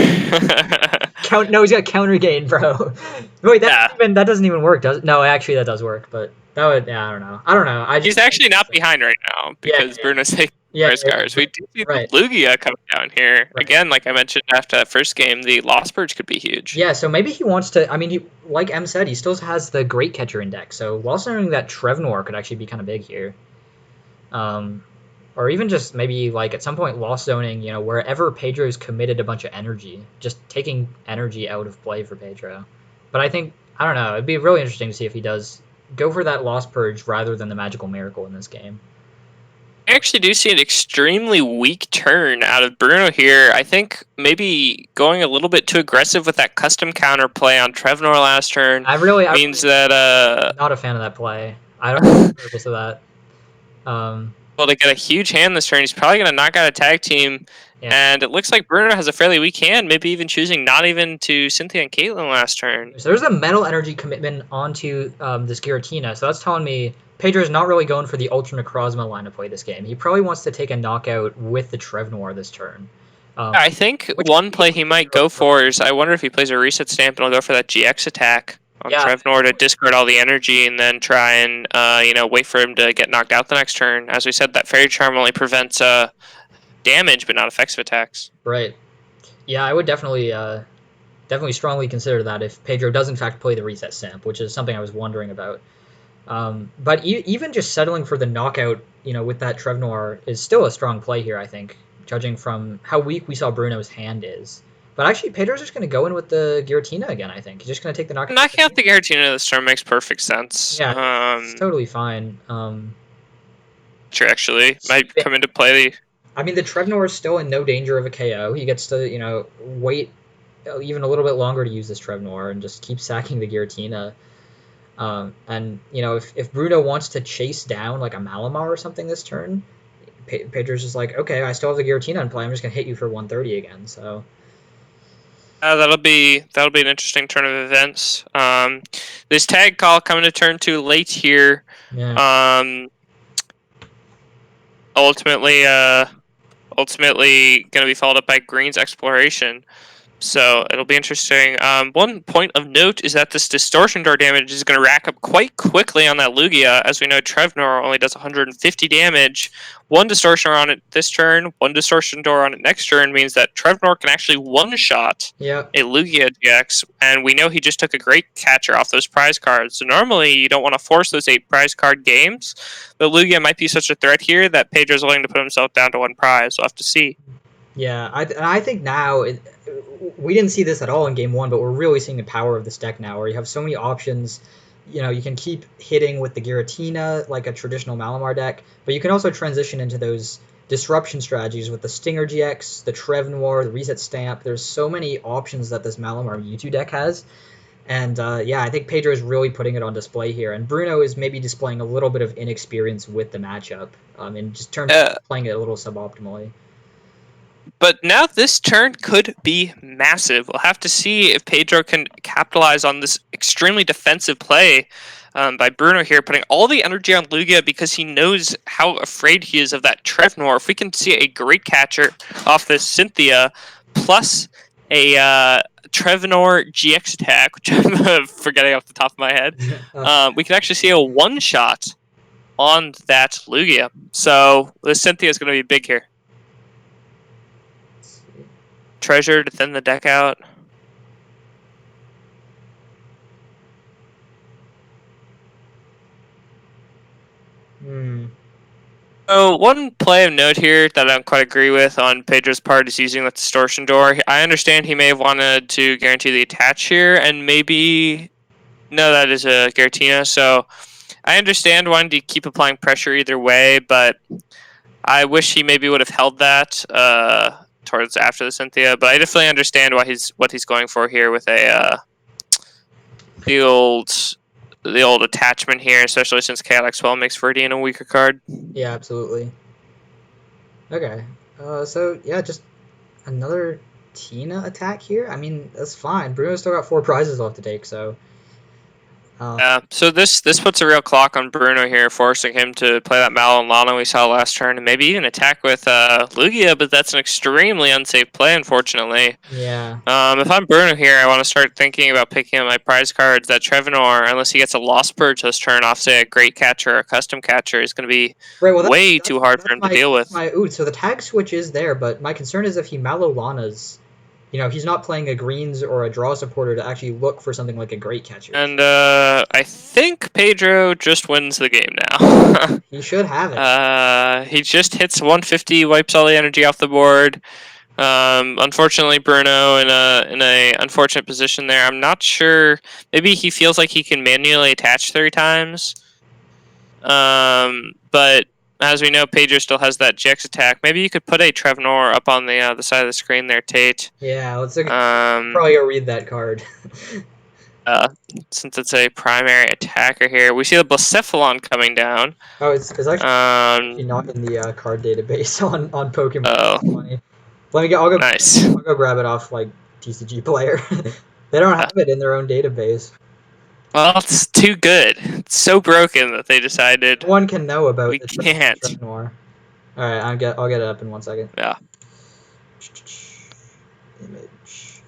No, he's got counter gain, bro. Wait, Yeah, that doesn't even work, does it? No, actually that does work, but that would yeah, I don't know. I don't know. I he's just actually not behind right now yeah, because Bruno's taking yeah, prize cards. We do see the right, Lugia coming down here right. again. Like I mentioned after that first game, the Lost Purge could be huge. Yeah, so maybe he wants to. I mean, like M said, he still has the Great Catcher index. So lost knowing that Trevnor could actually be kind of big here. Um, or even just maybe like at some point lost zoning, wherever Pedro's committed a bunch of energy, just taking energy out of play for Pedro. But I don't know, it'd be really interesting to see if he does go for that lost purge rather than the magical miracle in this game. I actually do see an extremely weak turn out of Bruno here. I think maybe going a little bit too aggressive with that custom counter play on Trevnor last turn I means really that not a fan of that play. I don't know the purpose of that. well, to get a huge hand this turn, he's probably going to knock out a tag team. Yeah. And it looks like Bruno has a fairly weak hand, maybe even choosing not even to Cynthia and Caitlyn last turn. So there's a metal energy commitment onto this Giratina, so that's telling me Pedro's not really going for the Ultra Necrozma line of play this game. He probably wants to take a knockout with the Trevnor this turn. I think Which one play he might go for is I wonder if he plays a reset stamp and he'll go for that GX attack on yeah, Trevnor to discard all the energy and then try and wait for him to get knocked out the next turn. As we said, that Fairy Charm only prevents damage but not effective attacks. right. Yeah, I would definitely strongly consider that if Pedro does in fact play the reset stamp, which is something I was wondering about. But even just settling for the knockout, with that Trevnor is still a strong play here, I think, judging from how weak we saw Bruno's hand is. But actually, Pedro's just going to go in with the Giratina again, I think. He's just going to take the knockout. Knocking out the Giratina this turn makes perfect sense. Yeah, it's totally fine. Sure, actually, might come into play. I mean, the Trevnor is still in no danger of a KO. He gets to, wait even a little bit longer to use this Trevnor and just keep sacking the Giratina. And if Bruno wants to chase down like a Malamar or something this turn, Pedro's just like, okay, I still have the Giratina in play. I'm just gonna hit you for 130 again. So That'll be an interesting turn of events. This tag call coming to turn 2 late here. yeah. Ultimately going to be followed up by Green's Exploration. So it'll be interesting. One point of note is that this Distortion Door damage is going to rack up quite quickly on that Lugia. As we know, Trevnor only does 150 damage. One Distortion Door on it this turn, one Distortion Door on it next turn means that Trevnor can actually one-shot a Lugia GX, and we know he just took a Great Catcher off those prize cards. So normally you don't want to force those 8 prize card games, but Lugia might be such a threat here that Pedro's willing to put himself down to 1 prize. We'll have to see. Yeah, I think now we didn't see this at all in game 1, but we're really seeing the power of this deck now, where you have so many options. You can keep hitting with the Giratina like a traditional Malamar deck, but you can also transition into those disruption strategies with the Stinger GX, the Trevnor, the Reset Stamp. There's so many options that this Malamar Mewtwo deck has. And I think Pedro is really putting it on display here, and Bruno is maybe displaying a little bit of inexperience with the matchup, in just terms of playing it a little suboptimally. But now this turn could be massive. We'll have to see if Pedro can capitalize on this extremely defensive play by Bruno here, putting all the energy on Lugia because he knows how afraid he is of that Trevnor. If we can see a Great Catcher off this Cynthia, plus a Trevnor GX attack, which I'm forgetting off the top of my head, we can actually see a one-shot on that Lugia. So this Cynthia is going to be big here. Treasure to thin the deck out. So one play of note here that I don't quite agree with on Pedro's part is using the Distortion Door. I understand he may have wanted to guarantee the attach here, and maybe no, that is a Giratina. So I understand wanting to keep applying pressure either way, but I wish he maybe would have held that towards after the Cynthia, but I definitely understand what he's going for here with a the old attachment here, especially since Chaotic Swell makes Viridian a weaker card. Yeah, absolutely. Okay. So yeah, just another Tina attack here. I mean, that's fine. Bruno's still got 4 prizes left to take, so. So this puts a real clock on Bruno here, forcing him to play that Mal and Lana we saw last turn, and maybe even attack with Lugia, but that's an extremely unsafe play, unfortunately. Yeah. If I'm Bruno here, I want to start thinking about picking up my prize cards. That Trevenor, unless he gets a Lost Purge this turn off, say, a Great Catcher or a Custom Catcher, is going to be Right, well, way too hard for him to deal with. So the tag switch is there, but my concern is if he Malo Lanas, he's not playing a greens or a draw supporter to actually look for something like a Great Catcher. And I think Pedro just wins the game now. He should have it. He just hits 150, wipes all the energy off the board. Unfortunately, Bruno in a unfortunate position there. I'm not sure. Maybe he feels like he can manually attach 3 times. But as we know, Pedro still has that GX attack. Maybe you could put a Trevenor up on the side of the screen there, Tate. Yeah, let's probably go read that card. Since it's a primary attacker here, we see the Blacephalon coming down. Oh, it's actually not in the card database on Pokemon. Oh, funny. I'll go. Nice. I'll go grab it off like TCG Player. They don't have it in their own database. Well, it's too good. It's so broken that they decided no one can know about. We can't. All right, I'll get it up in 1 second. Yeah. Image.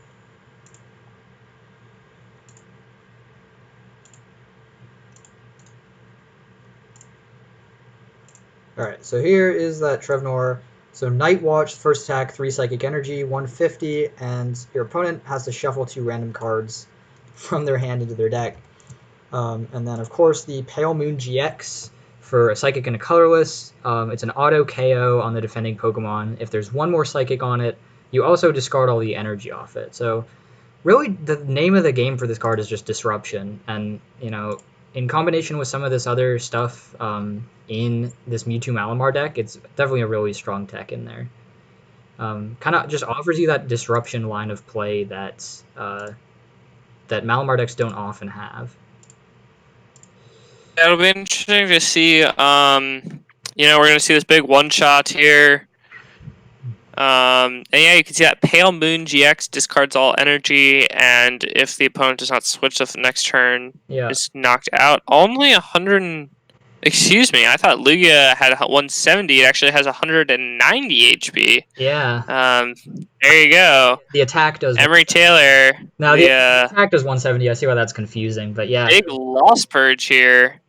Alright, so here is that Trevenor. So Night Watch, first attack, 3 Psychic Energy, 150, and your opponent has to shuffle 2 random cards from their hand into their deck. And then, of course, the Pale Moon GX for a Psychic and a Colorless. It's an auto KO on the defending Pokemon. If there's 1 more Psychic on it, you also discard all the energy off it. So really, the name of the game for this card is just Disruption. And, in combination with some of this other stuff in this Mewtwo Malamar deck, it's definitely a really strong tech in there. Kind of just offers you that disruption line of play that Malamar decks don't often have. It'll be interesting to see. We're going to see this big one-shot here. And yeah, you can see that Pale Moon GX discards all energy, and if the opponent does not switch the next turn, is knocked out. Only 100. Excuse me, I thought Lugia had 170. It actually has 190 HP. Yeah. There you go. The attack does. Emery Taylor. No, the attack does 170. I see why that's confusing, but yeah. Big Lost Purge here.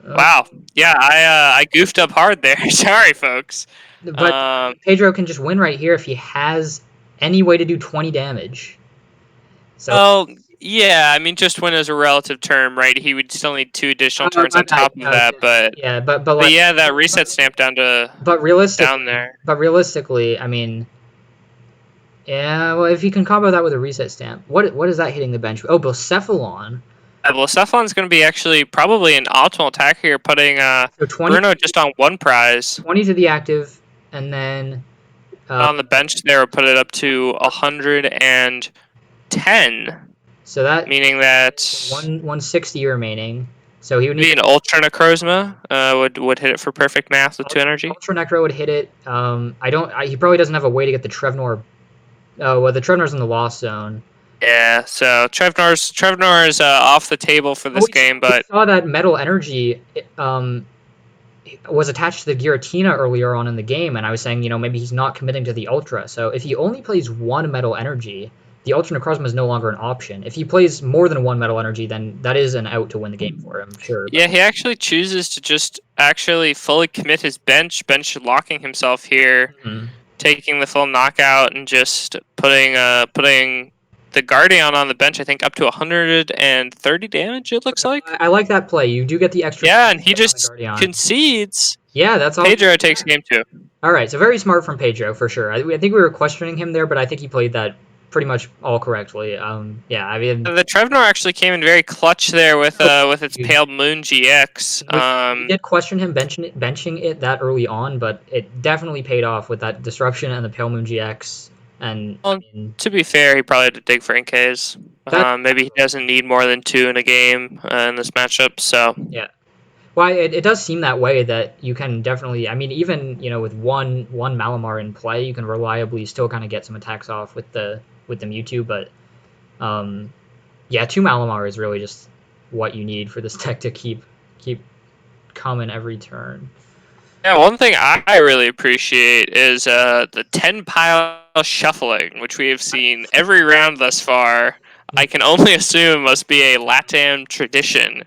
Wow. Yeah, I goofed up hard there. Sorry, folks. But Pedro can just win right here if he has any way to do 20 damage. So, yeah, I mean, just win is a relative term, right? He would still need 2 additional turns on top of that, but yeah, but yeah, that reset stamp down to down there. But realistically, I mean, yeah, well, if you can combo that with a reset stamp, what is that hitting the bench? Oh, Blacephalon. Blacephalon's going to be actually probably an optimal attack here, putting Bruno just on 1 prize. 20 to the active. And then on the bench there, we'll put it up to 110. So that meaning that 160 remaining. So he would need an Ultra Necrozma. Would hit it for perfect math with 2 energy. Ultra Necro would hit it. He probably doesn't have a way to get the Trevenor. Well, the Trevenor's in the Lost Zone. Yeah, so Trevenor is off the table for this game, but we saw that Metal Energy was attached to the Giratina earlier on in the game, and I was saying, maybe he's not committing to the Ultra. So if he only plays 1 Metal Energy, the Ultra Necrozma is no longer an option. If he plays more than 1 Metal Energy, then that is an out to win the game for him, sure. Yeah, he actually chooses to just actually fully commit his bench locking himself here, taking the full knockout, and just putting the Guardian on the bench, I think, up to 130 damage, it looks like. I like that play. You do get the extra... Yeah, and he just concedes. Yeah, that's all. Pedro takes game 2. All right, so very smart from Pedro, for sure. I think we were questioning him there, but I think he played that pretty much all correctly. Yeah, I mean, The Trevnor actually came in very clutch there oh, with its huge. Pale Moon GX. We did question him benching it that early on, but it definitely paid off with that disruption and the Pale Moon GX. And I Well, mean, to be fair, he probably had to dig for NKs. that's Maybe he doesn't need more than two in a game in this matchup. So yeah. Well, it does seem that way that you can definitely. I mean, even with one Malamar in play, you can reliably still kind of get some attacks off with the Mewtwo. But um, yeah, two Malamar is really just what you need for this deck to keep coming every turn. yeah, one thing I really appreciate is the 10 pile shuffling, which we have seen every round thus far. I can only assume must be a LATAM tradition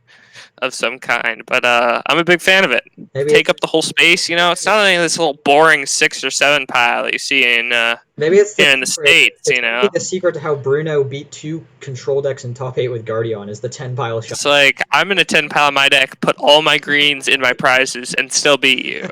of some kind, but I'm a big fan of it. Maybe Take it's up the whole space, it's not only this little boring 6 or 7 pile that you see in maybe it's the here in the secret. States, It's maybe the secret to how Bruno beat two control decks in top eight with Guardian is the 10 pile shot. It's like I'm in a 10 pile in my deck, put all my greens in my prizes, and still beat you.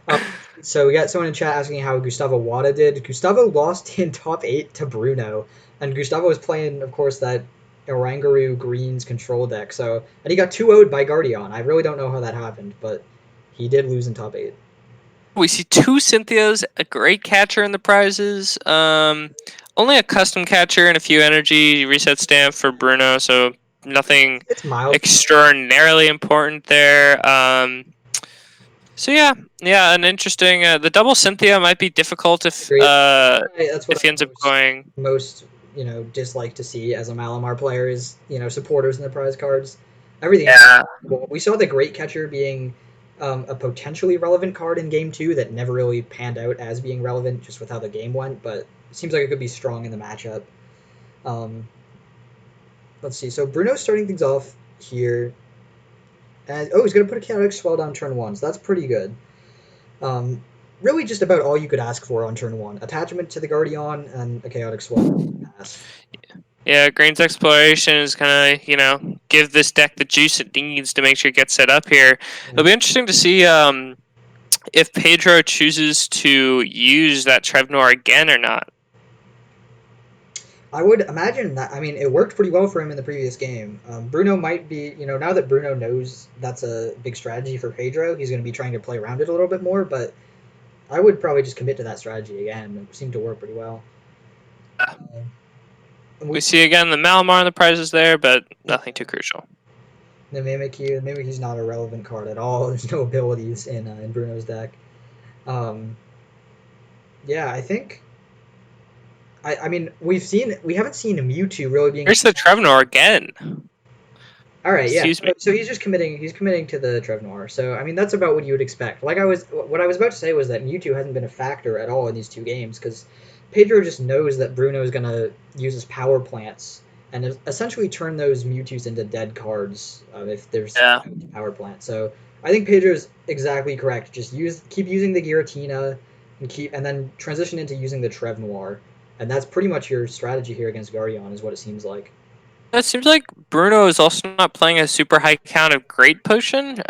Um, so we got someone in chat asking how Gustavo Wada did. Gustavo lost in top eight to Bruno, and Gustavo was playing, of course, that Oranguru Greens control deck. And he got 2-0'd by Guardian. I really don't know how that happened, but he did lose in top eight. We see 2 Cynthias, a great catcher in the prizes. Only a custom catcher and a few energy reset stamp for Bruno, so nothing It's mild. extraordinarily important there. So yeah, an interesting. The double Cynthia might be difficult Agreed. That's what if he I ends up going. most dislike to see as a Malamar player is supporters in the prize cards. Everything else. Yeah, Well, we saw the Great Catcher being a potentially relevant card in Game Two that never really panned out as being relevant just with how the game went, but it seems like it could be strong in the matchup. Um, let's see. So Bruno's starting things off here, and he's gonna put a chaotic swell down turn one, so that's pretty good. Um, really, just about all you could ask for on turn one: attachment to the Guardian and a chaotic swell pass. yeah. Green's exploration is gonna give this deck the juice it needs to make sure it gets set up here. Yeah. It'll be interesting to see if Pedro chooses to use that Trevnor again or not. I would imagine that. I mean, it worked pretty well for him in the previous game. Bruno might be, now that Bruno knows that's a big strategy for Pedro, he's going to be trying to play around it a little bit more. But I would probably just commit to that strategy again. It seemed to work pretty well. We see again the Malamar and the prizes there, but Yeah, nothing too crucial. the Mimikyu, not a relevant card at all. There's no abilities in Bruno's deck. Um, yeah, I think. I mean, we haven't seen Mewtwo really being. Here's the Trevnor again. All right, yeah. Excuse me. So he's just committing. He's committing to the Trevnor. So I mean, that's about what you would expect. What I was about to say was that Mewtwo hasn't been a factor at all in these two games because Pedro just knows that Bruno is gonna use his power plants and essentially turn those Mewtwo's into dead cards if there's Yeah. power plant. So I think Pedro's exactly correct. Just keep using the Giratina and then transition into using the Trevnor, and that's pretty much your strategy here against Guardian, is what it seems like. It seems like Bruno is also not playing a super high count of Great Potion,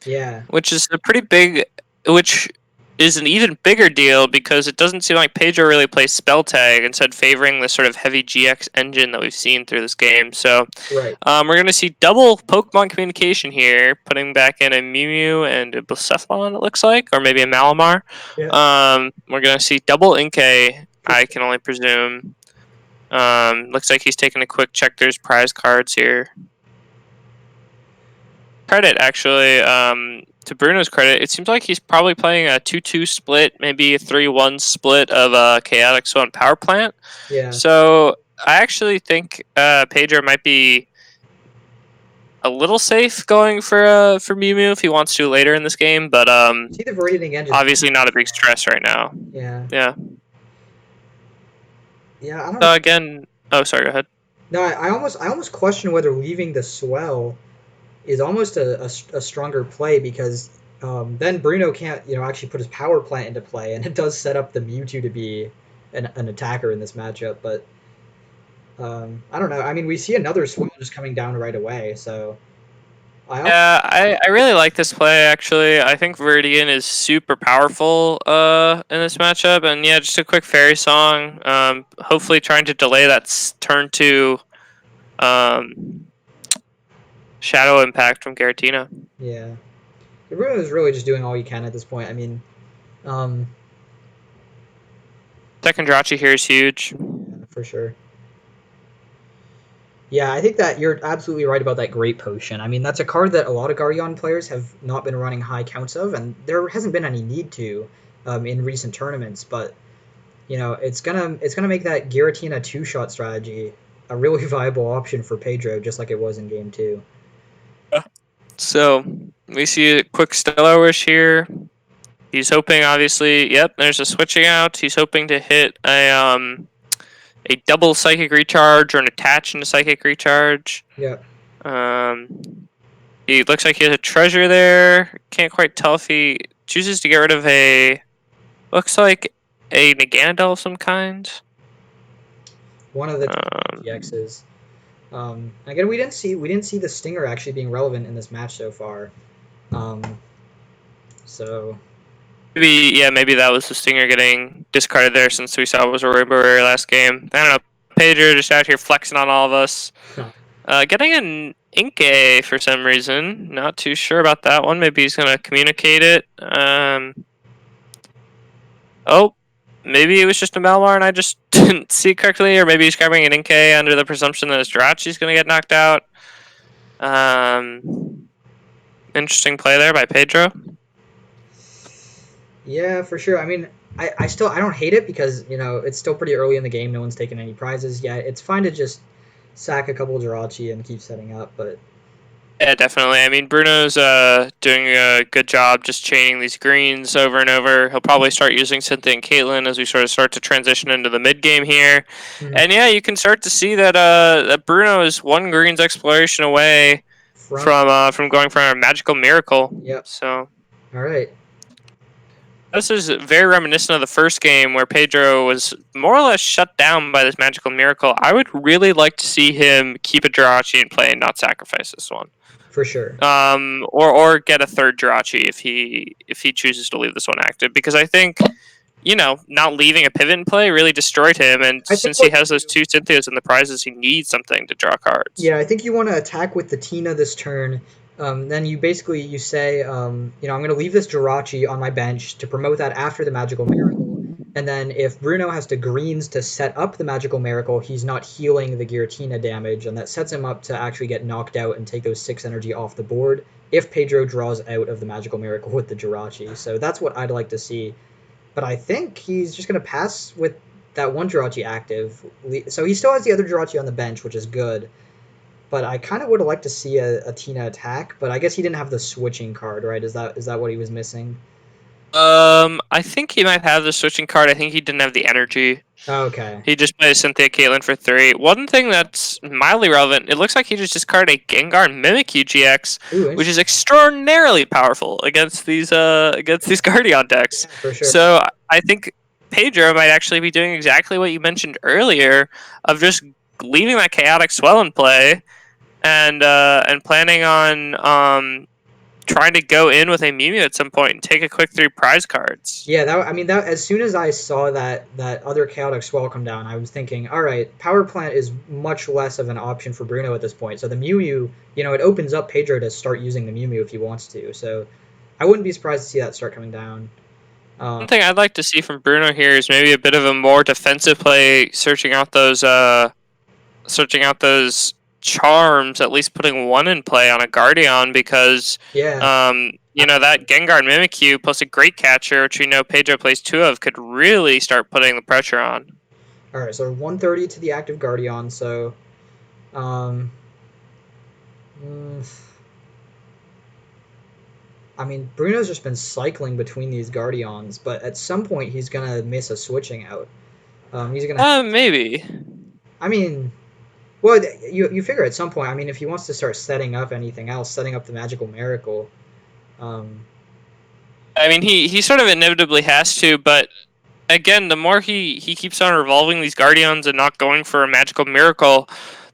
Yeah. which is a pretty big, which is an even bigger deal because it doesn't seem like Pedro really plays Spell Tag, instead favoring the sort of heavy GX engine that we've seen through this game. So Right. we're going to see double Pokemon communication here, putting back in a Mew Mew and a Blacephalon, it looks like, or maybe a Malamar. Yeah. We're going to see double Inkay, I can only presume. Looks like he's taking a quick check. There's prize cards here. Credit, actually, to Bruno's credit, it seems like he's probably playing a 2-2 split, maybe a 3-1 split of Chaotic Swan Power Plant. Yeah. So I actually think Pedro might be a little safe going for Mew Mew if he wants to later in this game, but See the Viridian again. obviously not a big stress right now. Yeah. Yeah. Yeah. I don't know. Again, oh, sorry, go ahead. No, I almost question whether leaving the swell is almost a stronger play because then Bruno can't actually put his power plant into play, and it does set up the Mewtwo to be an attacker in this matchup. But I don't know. I mean, we see another swell just coming down right away, so I really like this play actually. I think Viridian is super powerful in this matchup, and yeah, just a quick fairy song. Hopefully trying to delay that turn to um, shadow impact from Garatina. Yeah, Bruno is really just doing all you can at this point. I mean, um, Second Drachi here is huge. yeah, for sure. Yeah, I think that you're absolutely right about that Great Potion. I mean, that's a card that a lot of Guardian players have not been running high counts of, and there hasn't been any need to in recent tournaments. But it's gonna make that Giratina two shot strategy a really viable option for Pedro, just like it was in game two. So we see a quick Stellar Wish here. He's hoping, obviously. Yep, there's a switching out. He's hoping to hit a double Psychic Recharge or an attach into Psychic Recharge. Yeah. He looks like he has a treasure there. Can't quite tell if he chooses to get rid of a. Looks like a Naganadel of some kind. One of the Um, GXs. Again, we didn't see the Stinger actually being relevant in this match so far. Um, so maybe that was the Stinger getting discarded there since we saw it was a Rainbow Rare last game. I don't know. Pedro just out here flexing on all of us. Getting an Inkay for some reason. Not too sure about that one. Maybe he's gonna communicate it. Oh, maybe it was just a Malmar and I just didn't see it correctly, or maybe he's grabbing an Inkay under the presumption that his Jirachi's gonna get knocked out. Interesting play there by Pedro. yeah, for sure. I mean, I don't hate it because it's still pretty early in the game. No one's taken any prizes yet. It's fine to just sack a couple Jirachi and keep setting up, but Yeah, definitely. I mean, Bruno's doing a good job just chaining these greens over and over. He'll probably start using Cynthia and Caitlyn as we sort of start to transition into the mid game here. Mhm. And yeah, you can start to see that that Bruno is one greens exploration away From from going for a magical miracle. yep. So All right. this is very reminiscent of the first game where Pedro was more or less shut down by this magical miracle. I would really like to see him keep a Jirachi in play and not sacrifice this one. For sure. Or get a third Jirachi if he chooses to leave this one active, because I think not leaving a pivot in play really destroyed him, and I think since he has those two Cynthias in the prizes, he needs something to draw cards. Yeah, I think you want to attack with the Tina this turn. Then you say, I'm going to leave this Jirachi on my bench to promote that after the Magical Miracle. And then if Bruno has to greens to set up the Magical Miracle, he's not healing the Giratina damage, and that sets him up to actually get knocked out and take those 6 energy off the board if Pedro draws out of the Magical Miracle with the Jirachi. So that's what I'd like to see. But I think he's just going to pass with that one Jirachi active. So he still has the other Jirachi on the bench, which is good. But I kind of would have liked to see a Tina attack, but I guess he didn't have the switching card, right? Is that what he was missing? I think he might have the switching card. I think he didn't have the energy. Okay. He just played Cynthia Caitlyn for 3. One thing that's mildly relevant, it looks like he just discarded a Gengar Mimikyu GX, Ooh, which is extraordinarily powerful against these Guardian decks. yeah, for sure. So I think Pedro might actually be doing exactly what you mentioned earlier, of just leaving that Chaotic Swell in play and planning on trying to go in with a Mew Mew at some point and take a quick 3 prize cards. Yeah, that as soon as I saw that other chaotic swell come down, I was thinking, all right, power plant is much less of an option for Bruno at this point. So the Mew Mew, it opens up Pedro to start using the Mew Mew if he wants to. So I wouldn't be surprised to see that start coming down. One thing I'd like to see from Bruno here is maybe a bit of a more defensive play, searching out those charms, at least putting one in play on a Guardian, because Yeah. That Gengar Mimikyu plus a Great Catcher, which we know Pedro plays 2 of, could really start putting the pressure on. All right, so 130 to the active Guardian. So, I mean, Bruno's just been cycling between these Guardians, but at some point he's gonna miss a switching out. He's gonna. Maybe. I mean, well, you figure at some point. I mean, if he wants to start setting up anything else, setting up the Magical Miracle. I mean, he sort of inevitably has to, but again, the more he keeps on revolving these Guardians and not going for a Magical Miracle,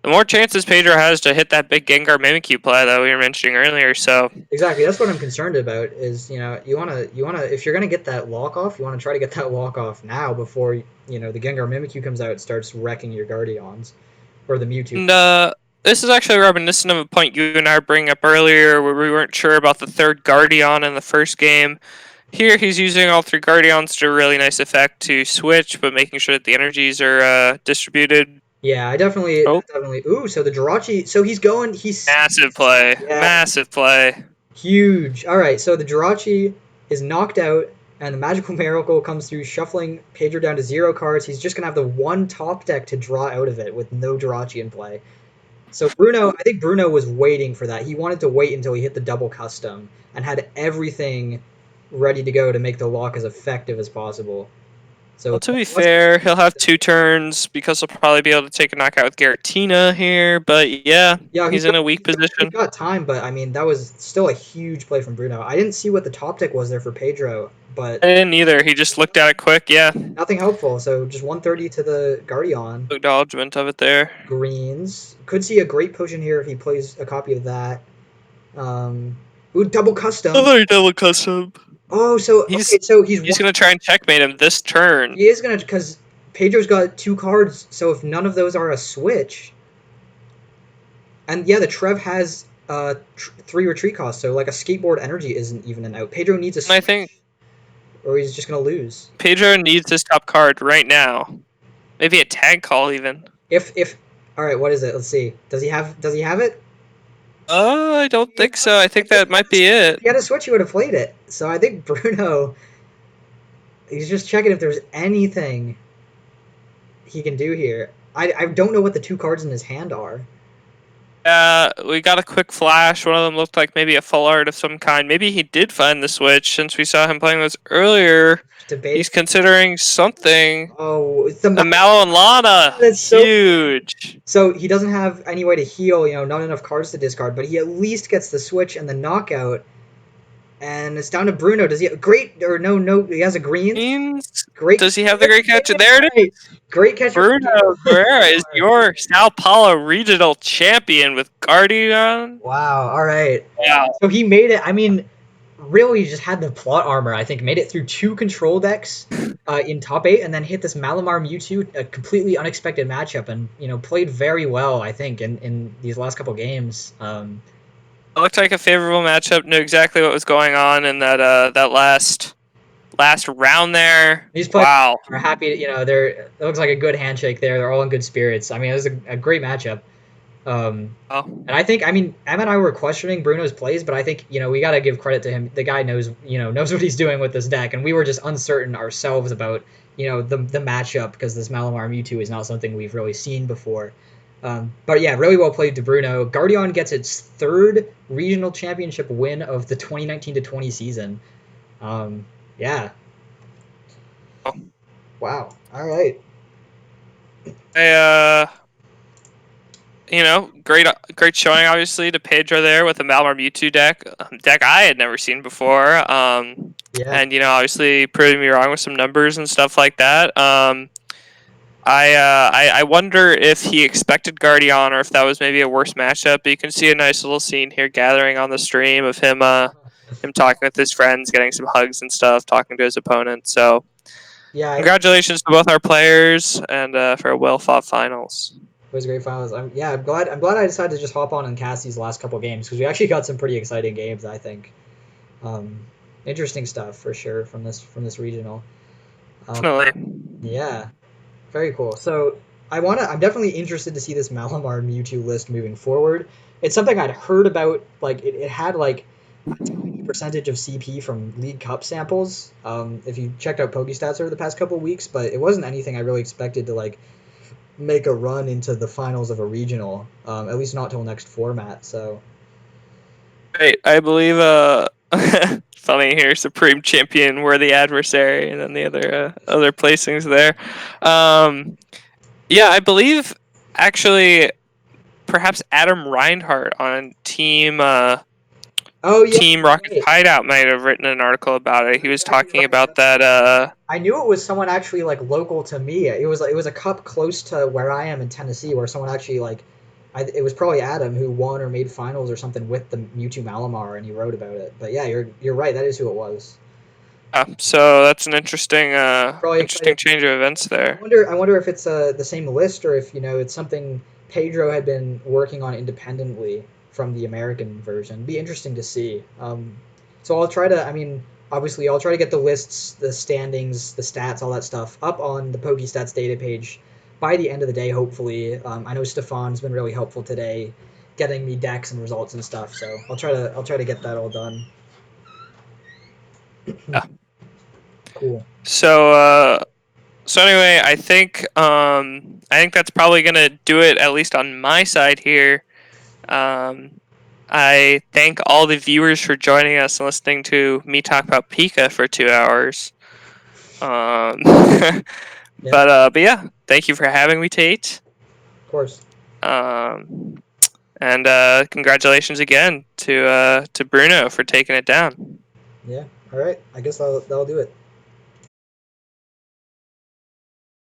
the more chances Pedro has to hit that big Gengar Mimikyu play that we were mentioning earlier. So Exactly. That's what I'm concerned about. Is you wanna if you're gonna get that walk off, you wanna try to get that walk off now before the Gengar Mimikyu comes out and starts wrecking your Guardians or the Mewtwo. and this is actually reminiscent of a point you and I were bringing up earlier, where we weren't sure about the third Guardian in the first game. Here, he's using all three Guardians to a really nice effect to switch, but making sure that the energies are distributed. Yeah, I definitely Oh, that definitely. Ooh, so the Jirachi. So he's going. He's massive play. yeah, Massive play. huge. All right, so the Jirachi is knocked out, and the Magical Miracle comes through, shuffling Pedro down to 0 cards. He's just gonna have the one top deck to draw out of it with no Jirachi in play. So Bruno, I think Bruno was waiting for that. He wanted to wait until he hit the double custom and had everything ready to go to make the lock as effective as possible. Well, So to be once fair, he'll have 2 turns because he'll probably be able to take a knockout with Garatina here. But yeah, yeah, he's in a weak he's position. got time, but I mean that was still a huge play from Bruno. I didn't see what the top deck was there for Pedro, but I didn't either. He just looked at it quick. Yeah, nothing helpful. So just 130 to the Guardian. acknowledgement of it there. Greens could see a great potion here if he plays a copy of that. Ooh, double custom. Another double custom. Oh, so He's okay, so he's he's one. gonna try and checkmate him this turn. He is gonna because Pedro's got 2 cards. So if none of those are a switch, and yeah, the Trev has 3 retreat costs. So like a skateboard energy isn't even an out. Pedro needs a And I think switch, or he's just gonna lose. Pedro needs his top card right now. Maybe a tag call even. If all right, what is it? Let's see. Does he have it? I don't think so. I think that might be If it. he had a switch, he would have played it. So I think Bruno, he's just checking if there's anything he can do here. I don't know what the 2 cards in his hand are. We got a quick flash. One of them looked like maybe a full art of some kind. Maybe he did find the switch since we saw him playing this earlier. Debate. He's considering something. Oh, it's the A Mallow and Lana. That's so Huge. So he doesn't have any way to heal, not enough cards to discard, but he at least gets the switch and the knockout. And it's down to Bruno. Does he have great or no? He has a green. Great. Does he have the great catch? There it is. Great catch. Bruno Guerrera is your Sao Paulo regional champion with Guardian. Wow. All right. Wow. So he made it. I mean, really just had the plot armor. I think made it through 2 control decks in top 8, and then hit this Malamar Mewtwo, a completely unexpected matchup, and played very well. I think in these last couple games. It looked like a favorable matchup. Knew exactly what was going on in that last round there. These players Wow. are happy. It looks like a good handshake there. They're all in good spirits. I mean, it was a great matchup. And I think, Em and I were questioning Bruno's plays, but I think we got to give credit to him. The guy knows what he's doing with this deck, and we were just uncertain ourselves about the matchup because this Malamar Mewtwo is not something we've really seen before. But yeah, really well played to Bruno. Guardian gets its 3rd regional championship win of the 2019 to 20 season. Yeah. Wow. All right. Great showing obviously to Pedro there with the Malamar Mewtwo deck I had never seen before. Yeah. And obviously proving me wrong with some numbers and stuff like that. I wonder if he expected Guardian or if that was maybe a worse matchup. But you can see a nice little scene here gathering on the stream of him talking with his friends, getting some hugs and stuff, talking to his opponent. So Yeah. congratulations to both our players and for a well fought finals. It was a great finals. I'm glad I decided to just hop on and cast these last couple games because we actually got some pretty exciting games. I think, interesting stuff for sure from this regional. Definitely. Yeah, very cool. So I'm definitely interested to see this Malamar Mewtwo list moving forward. It's something I'd heard about. Like it had like a tiny percentage of CP from League Cup samples. If you checked out Pokestats over the past couple weeks, but it wasn't anything I really expected to like make a run into the finals of a regional, at least not till next format. So Right, I believe funny here, Supreme Champion were the adversary, and then the other placings there. Yeah, I believe actually perhaps Adam Reinhardt on Team Team Rocket right. Hideout might have written an article about it. He was talking about that. I knew it was someone actually like local to me. It was a cup close to where I am in Tennessee, where someone actually like it was probably Adam who won or made finals or something with the Mewtwo Malamar, and he wrote about it. But yeah, you're right. That is who it was. So that's an Probably interesting excited. change of events there. I wonder if it's the same list or if it's something Pedro had been working on independently from the American version. Be interesting to see. So I'll try to. I mean, obviously, I'll try to get the lists, the standings, the stats, all that stuff up on the PokeStats data page by the end of the day. Hopefully, I know Stefan's been really helpful today, getting me decks and results and stuff. So I'll try to get that all done. Yeah. Cool. So so anyway, I think that's probably gonna do it at least on my side here. Um, I thank all the viewers for joining us and listening to me talk about Pika for 2 hours. Um, Yeah, but yeah, thank you for having me, Tate. of course. Um, and congratulations again to Bruno for taking it down. Yeah. All right. I guess that'll do it.